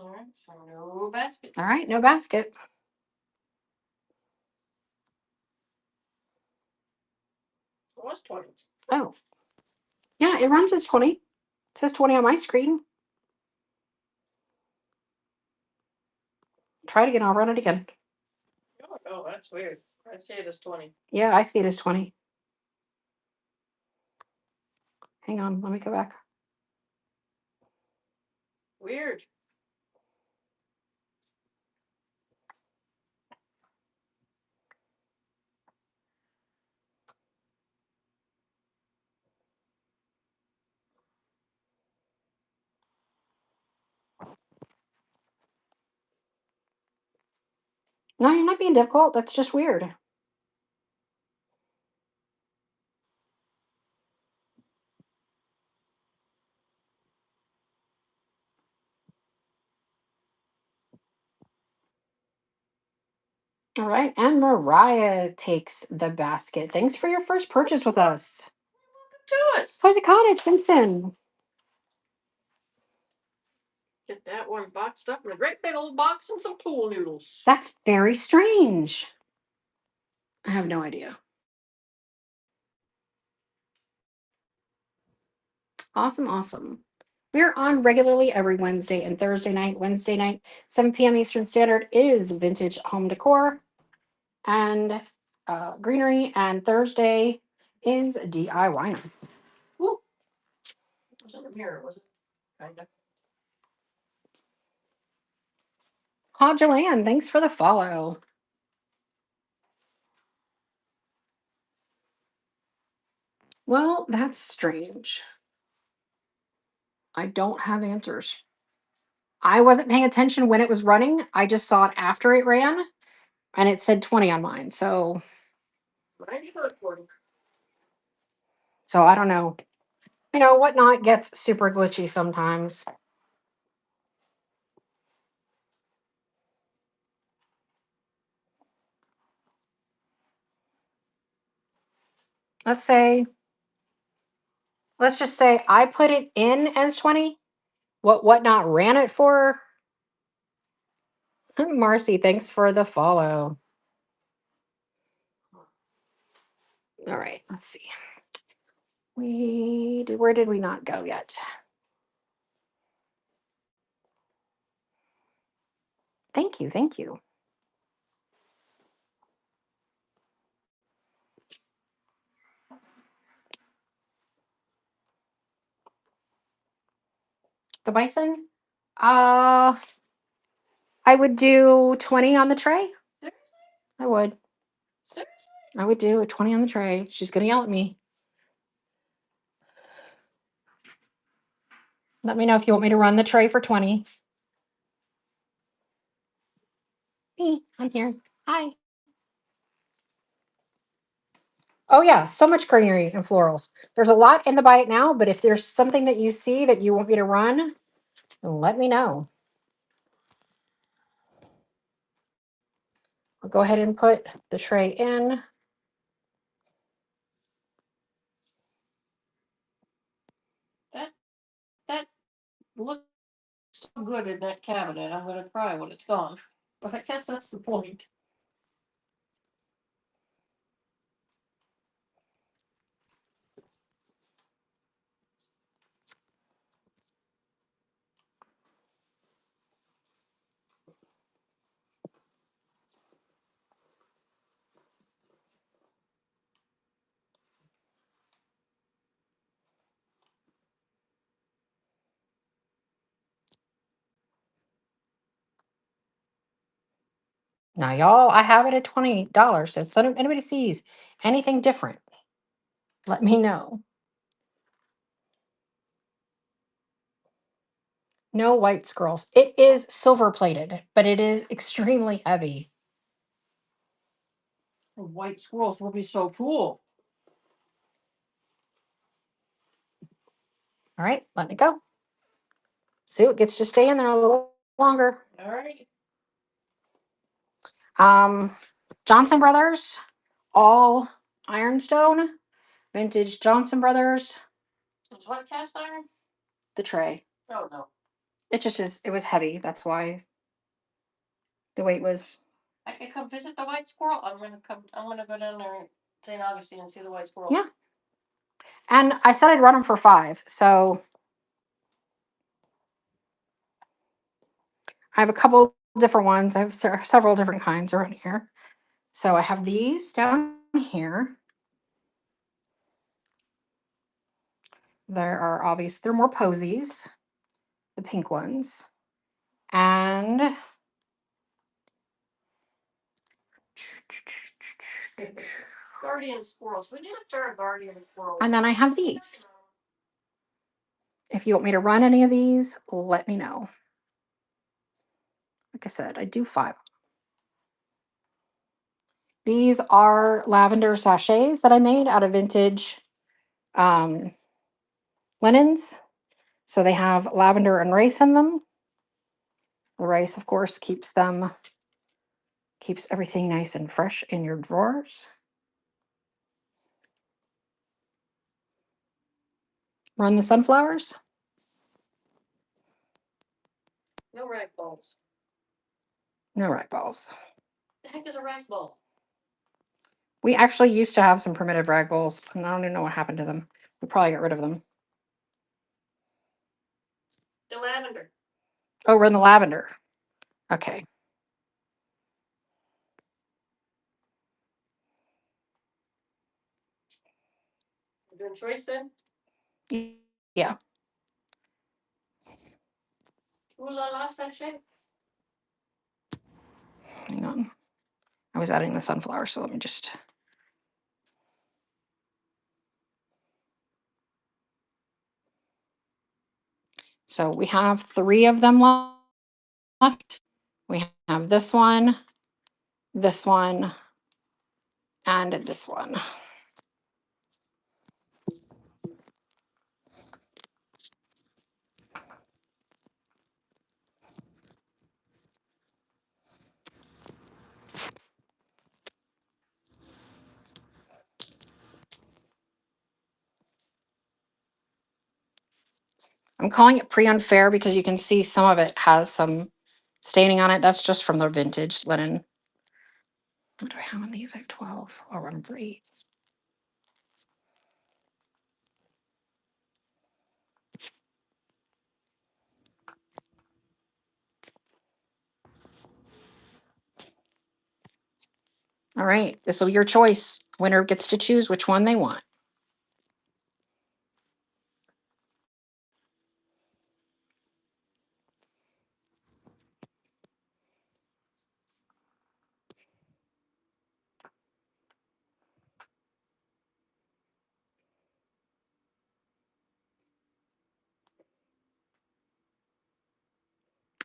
All right, so no basket. All right, no basket. It was 20. Oh. Yeah, it runs as 20. It says 20 on my screen. Try it again. I'll run it again. Oh, that's weird. I see it as 20. Yeah, I see it as 20. Hang on, let me go back. Weird. No, you're not being difficult. That's just weird. All right, and Mariah takes the basket. Thanks for your first purchase with us. Do it. Cozy Cottage, Vincent. Get that one boxed up in a great big old box and some pool noodles. That's very strange. I have no idea. Awesome, awesome. We're on regularly every Wednesday and Thursday night. Wednesday night, 7 p.m. Eastern Standard is Vintage Home Decor and Greenery, and Thursday is DIY. Ooh. It was in the mirror, was it? Kind of. Joanne, thanks for the follow. Well, that's strange. I don't have answers. I wasn't paying attention when it was running. I just saw it after it ran and it said 20 on mine. So I don't know. You know, Whatnot gets super glitchy sometimes. Let's just say I put it in as 20. Whatnot ran it for? Marcy, thanks for the follow. All right, let's see. Where did we not go yet? Thank you. The bison? Uh, I would do 20 on the tray. Seriously? I would. Seriously? I would do a 20 on the tray. She's gonna yell at me. Let me know if you want me to run the tray for 20. Me, I'm here. Hi. Oh yeah, so much greenery and florals. There's a lot in the bite now, but if there's something that you see that you want me to run, let me know. I'll go ahead and put the tray in. That looks so good in that cabinet. I'm gonna cry when it's gone. But I guess that's the point. Now, y'all, I have it at $20. So if anybody sees anything different, let me know. No white squirrels. It is silver plated, but it is extremely heavy. The white squirrels will be so cool. All right, letting it go. See, it gets to stay in there a little longer. All right. Johnson Brothers, all ironstone, vintage Johnson Brothers. Is what cast iron? The tray. Oh no. It just is. It was heavy. That's why the weight was. I can come visit the white squirrel. I'm gonna go down there, St. Augustine, and see the white squirrel. Yeah. And I said I'd run them for 5. So I have a couple different ones. I have several different kinds around here. So I have these down here. There are obviously they're more posies, the pink ones, and Guardian squirrels. We need a third guardian squirrel. and then I have these. If you want me to run any of these, let me know. Like I said, I do 5. These are lavender sachets that I made out of vintage linens. So they have lavender and rice in them. The rice, of course, keeps everything nice and fresh in your drawers. Run the sunflowers. No rag balls. No rag balls. The heck is a rag ball? We actually used to have some primitive rag balls, and I don't even know what happened to them. We probably got rid of them. The lavender. Oh, we're in the lavender. Okay. You're doing choice then? Yeah. Ooh la la sachet. Hang on. I was adding the sunflower, so let me just. So we have 3 of them left. We have this one, and this one. I'm calling it pre-unfair because you can see some of it has some staining on it. That's just from the vintage linen. What do I have on these? I have 12. I'll run for 8. All right, this will be your choice. Winner gets to choose which one they want.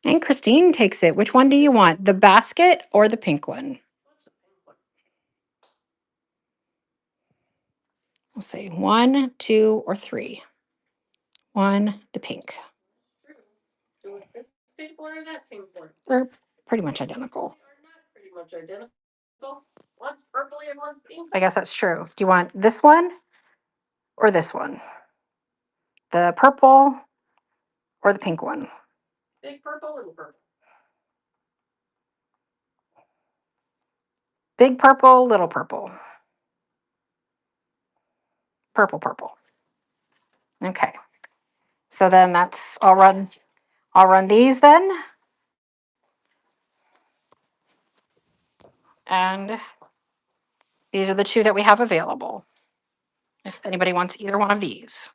And Christine takes it. Which one do you want? The basket or the pink one? We'll say 1, 2, or 3. 1, the pink. Pink one or that pink one? They're pretty much identical. They're not pretty much identical. One's purpley and one's pink. I guess that's true. Do you want this one or this one? The purple or the pink one? Big purple, little purple. Big purple, little purple. Purple, purple. Okay. So then that's, I'll run these then. And these are the two that we have available. If anybody wants either one of these.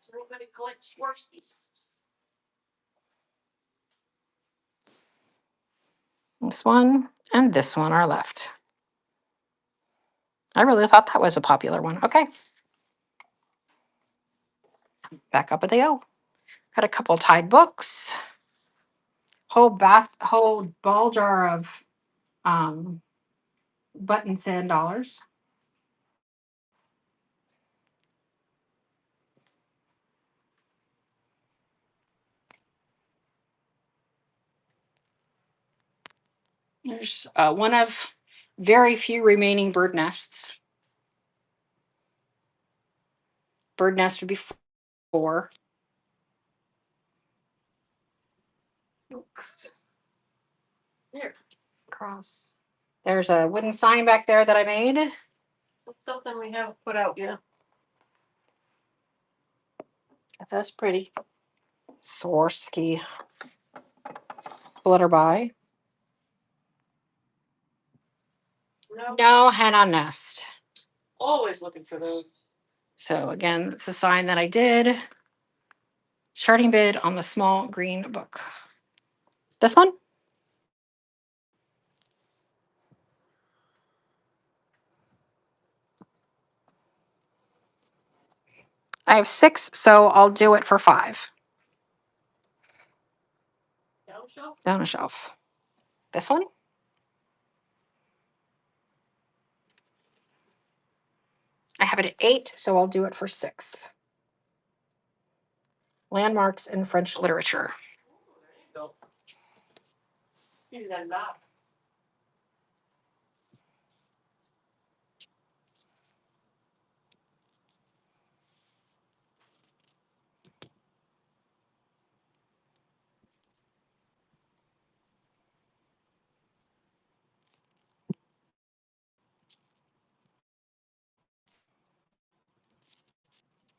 Does anybody collect Swarovskis? This one and this one are left. I really thought that was a popular one. Okay. Back up a deal. Got a couple Tide books. Whole ball jar of button sand dollars. There's one of very few remaining bird nests. Bird nest would be 4. Books. Here. Cross. There's a wooden sign back there that I made. That's something we haven't put out yet. That's pretty. Swarovski. Flutterby. No hen on nest. Always looking for those. So again, it's a sign that I did. Starting bid on the small green book. This one? I have 6, so I'll do it for 5. Down shelf? Down a shelf. This one? I have it at 8, so I'll do it for 6. Landmarks in French literature. Oh, there you go. Maybe that knob.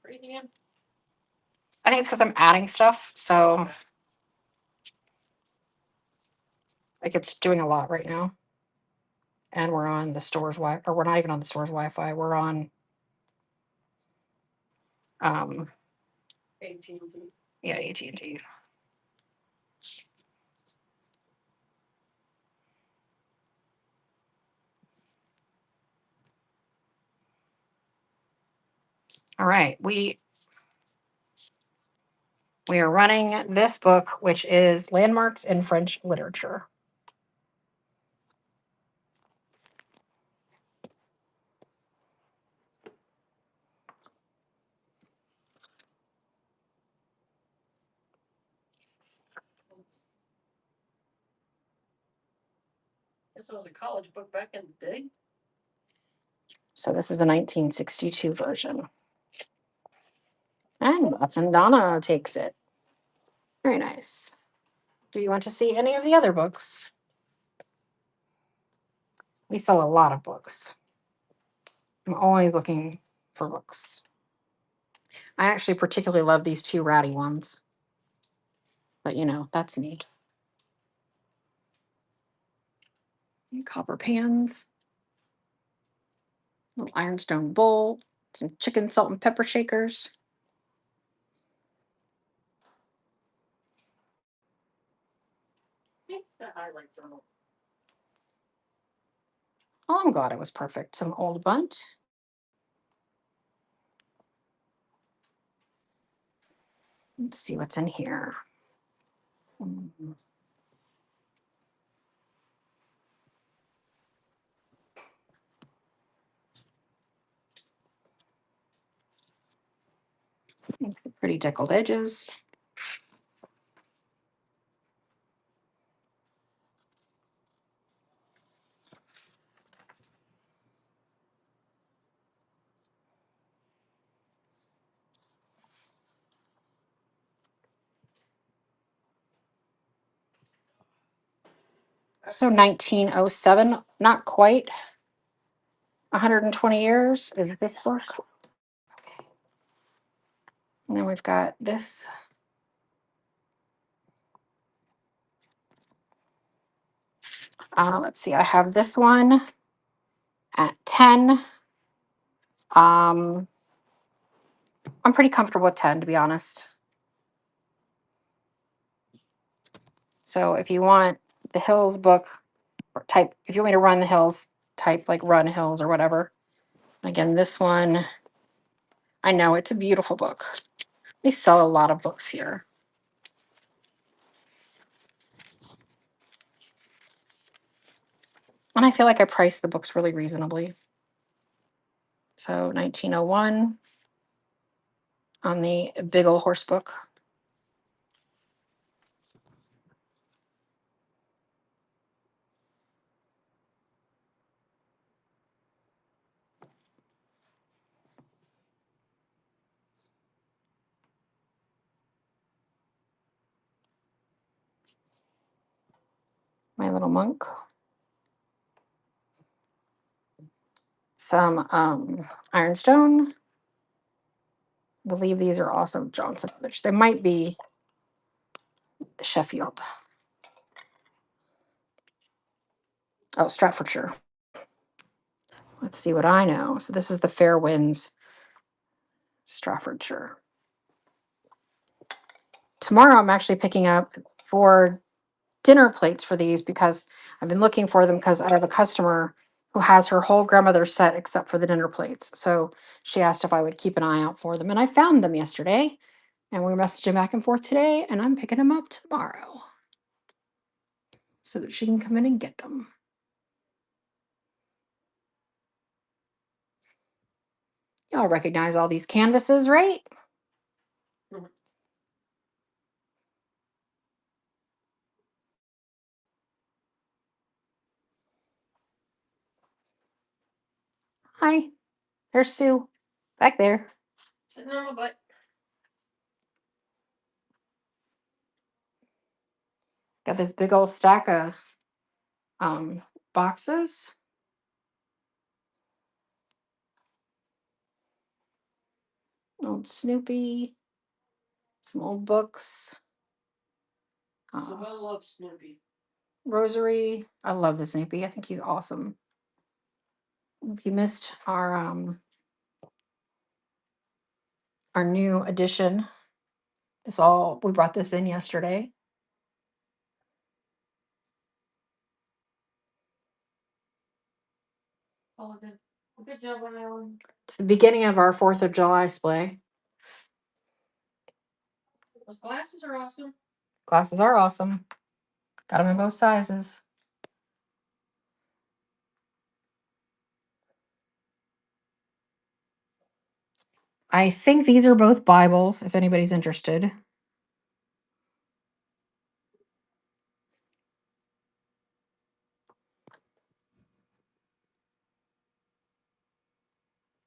Breathing in. I think it's because I'm adding stuff, so like it's doing a lot right now. And we're on the store's Wi, or we're not even on the store's Wi-Fi. We're on AT&T. yeah, AT&T. All right, we are running this book, which is Landmarks in French Literature. This was a college book back in the day. So this is a 1962 version. And Watson Donna takes it. Very nice. Do you want to see any of the other books? We sell a lot of books. I'm always looking for books. I actually particularly love these 2 ratty ones. But you know, that's me. And copper pans. Little ironstone bowl. Some chicken salt and pepper shakers. The highlights are. Oh, I'm glad it was perfect. Some old bunt. Let's see what's in here. Pretty deckled edges. So 1907, not quite 120 years is this book. And then we've got this. Let's see, I have this one at 10. I'm pretty comfortable with 10, to be honest. So if you want the Hills book, or type, if you want me to run the Hills, type like Run Hills or whatever. Again, this one, I know it's a beautiful book. They sell a lot of books here. And I feel like I priced the books really reasonably. So 1901 on the Big Ol' Horse book. My Little Monk. Some Ironstone. I believe these are also Johnson Brothers. They might be Sheffield. Oh, Staffordshire. Let's see what I know. So this is the Fair Winds, Staffordshire. Tomorrow I'm actually picking up 4 dinner plates for these because I've been looking for them because I have a customer who has her whole grandmother's set except for the dinner plates. So she asked if I would keep an eye out for them. And I found them yesterday. And we were messaging back and forth today. And I'm picking them up tomorrow so that she can come in and get them. Y'all recognize all these canvases, right? Hi, there's Sue back there. Sitting on my butt. Got this big old stack of boxes. Old Snoopy, some old books. I love Snoopy. Rosary. I love the Snoopy. I think he's awesome. If you missed our new edition, we brought this in yesterday. Oh, good job on that one. It's the beginning of our 4th of July display. Those glasses are awesome. Glasses are awesome. Got them in both sizes. I think these are both Bibles, if anybody's interested.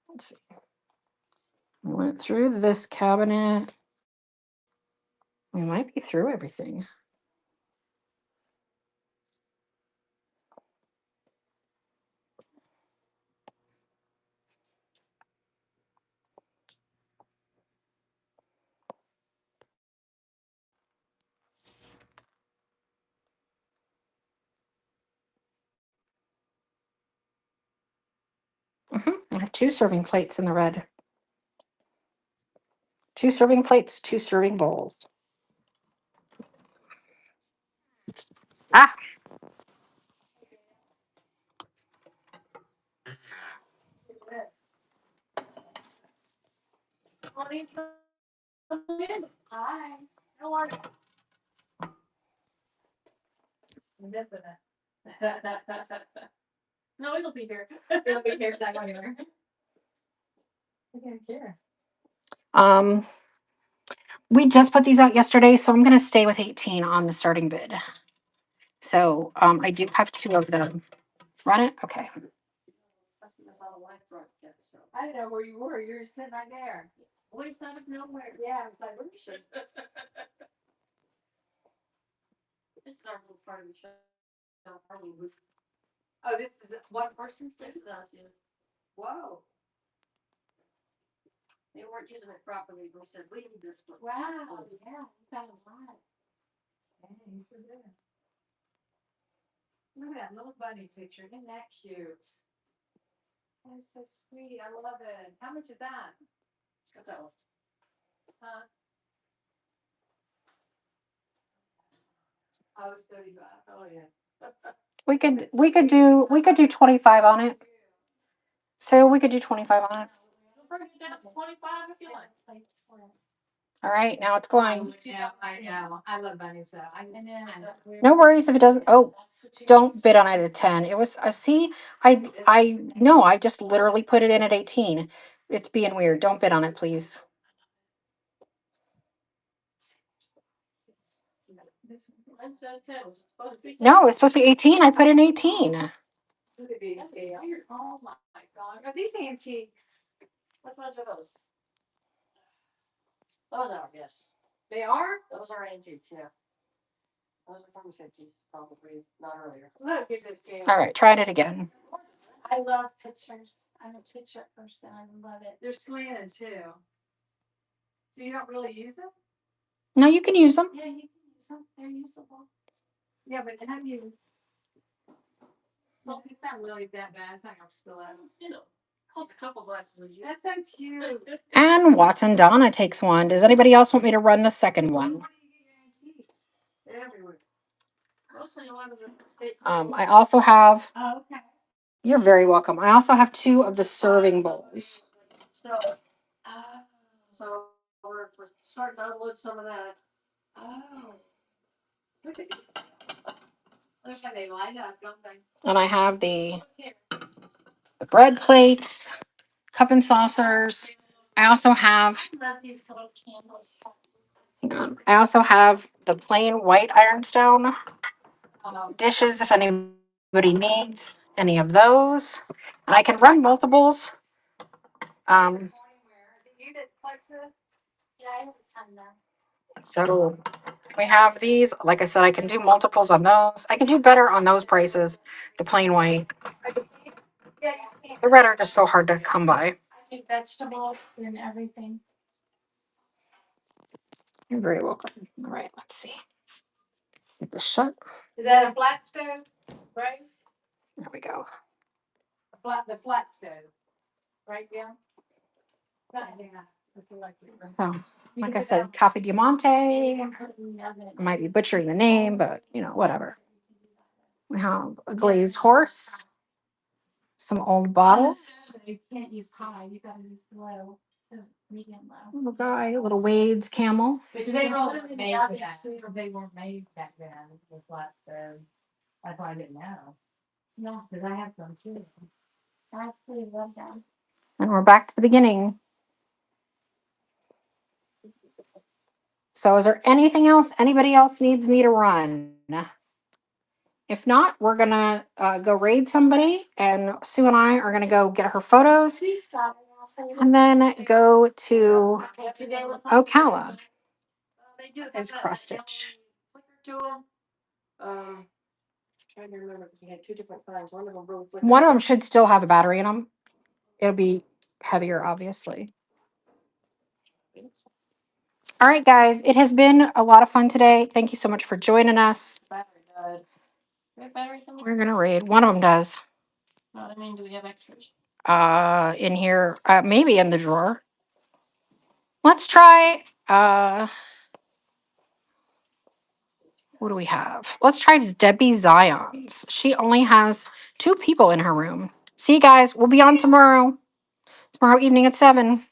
Let's see. We went through this cabinet. We might be through everything. I have 2 serving plates in the red. 2 serving plates, 2 serving bowls. Ah! Hi. How are you? No, it'll be here. It'll be here second anywhere. I can't care. We just put these out yesterday, so I'm gonna stay with 18 on the starting bid. So I do have two of them. Run it? Okay. I didn't know where you were. You were sitting right there. Voice out of nowhere. Yeah, I was like, where is she? This is our little part of the show. Oh, this is one person's This business? is us, yeah. Whoa. They weren't using it properly. We said, we need this. one." Wow, yeah, you got a lot. Dang, you sure did. Look at that little bunny picture. Isn't that cute? That's so sweet. I love it. How much is that? What's that one? Huh? Oh, it's 35. Oh, yeah. We could do 25 on it. So we could do 25 on it. Bring it down to 25 if you like. All right, now it's going. Yeah, I know. I love bunnies though. I know. No worries if it doesn't. Oh, don't bid on it at 10. It was, see, I no, I just literally put it in at 18. It's being weird. Don't bid on it, please. No, it's supposed to be 18. I put in 18. Oh my God. Are these antique? Which ones are those? Those are, yes. They are? Those are antiques, yeah. Those are from the 50s, probably, not earlier. Look at this game. All right, trying it again. I love pictures. I'm a picture person. I love it. They're slanted too. So you don't really use them? No, you can use them. Yeah, you can use them. They're usable. Yeah, but have you? Well, it's not really that bad. It's not gonna spill out. You know, holds a couple glasses of juice. That's so cute. And Watson Donna takes one. Does anybody else want me to run the second one? Where do you get your antiques? They're everywhere. Mostly a lot of the states. I also have, Oh, okay. you're very welcome. I also have two of the serving bowls. So, Oh. so we're starting to unload some of that. Oh. Look at these. Look how they light up, don't they? And I have the bread plates, cup and saucers. I also have, Love these little candles. I also have the plain white ironstone Oh. dishes if anybody needs any of those. And I can run multiples. You that collects this? Yeah, I have a ton there. So we have these. Like I said, I can do multiples on those. I can do better on those prices, the plain white. Yeah, you can. The red are just so hard to come by. I take vegetables and everything. You're very welcome. All right, let's see. Get this shut. Is that a flat stove? Right? There we go. The flat stove. Right, yeah? Not, yeah. It's electric. So, like I said, Capo Diamante. I might be butchering the name, but you know, whatever. We have a glazed horse, some old bottles, You can't use high. You gotta use low, to medium low. little guy, a little Wade's camel. But You they can weren't put 'em in the made oven for that. too. They weren't made back then with flat stove. That's why I didn't know. Yeah, Cause I have some too. I absolutely love them. And we're back to the beginning. So is there anything else anybody else needs me to run? If not, we're gonna go raid somebody, and Sue and I are gonna go get her photos Please stop. And I'll and then go to today we'll talk Ocala. They do. It's cross stitch. Trying to remember, because we had two different kinds. One of them really flicked. One of them should still have a battery in them. It'll be heavier, obviously. All right, guys, it has been a lot of fun today. Thank you so much for joining us. Battery died. We have batteries in We're gonna raid. One of them does. I mean, do we have extras? In here, maybe in the drawer. Let's try. What do we have? Let's try Debbie Zion's. She only has 2 people in her room. See you guys. We'll be on tomorrow evening at 7.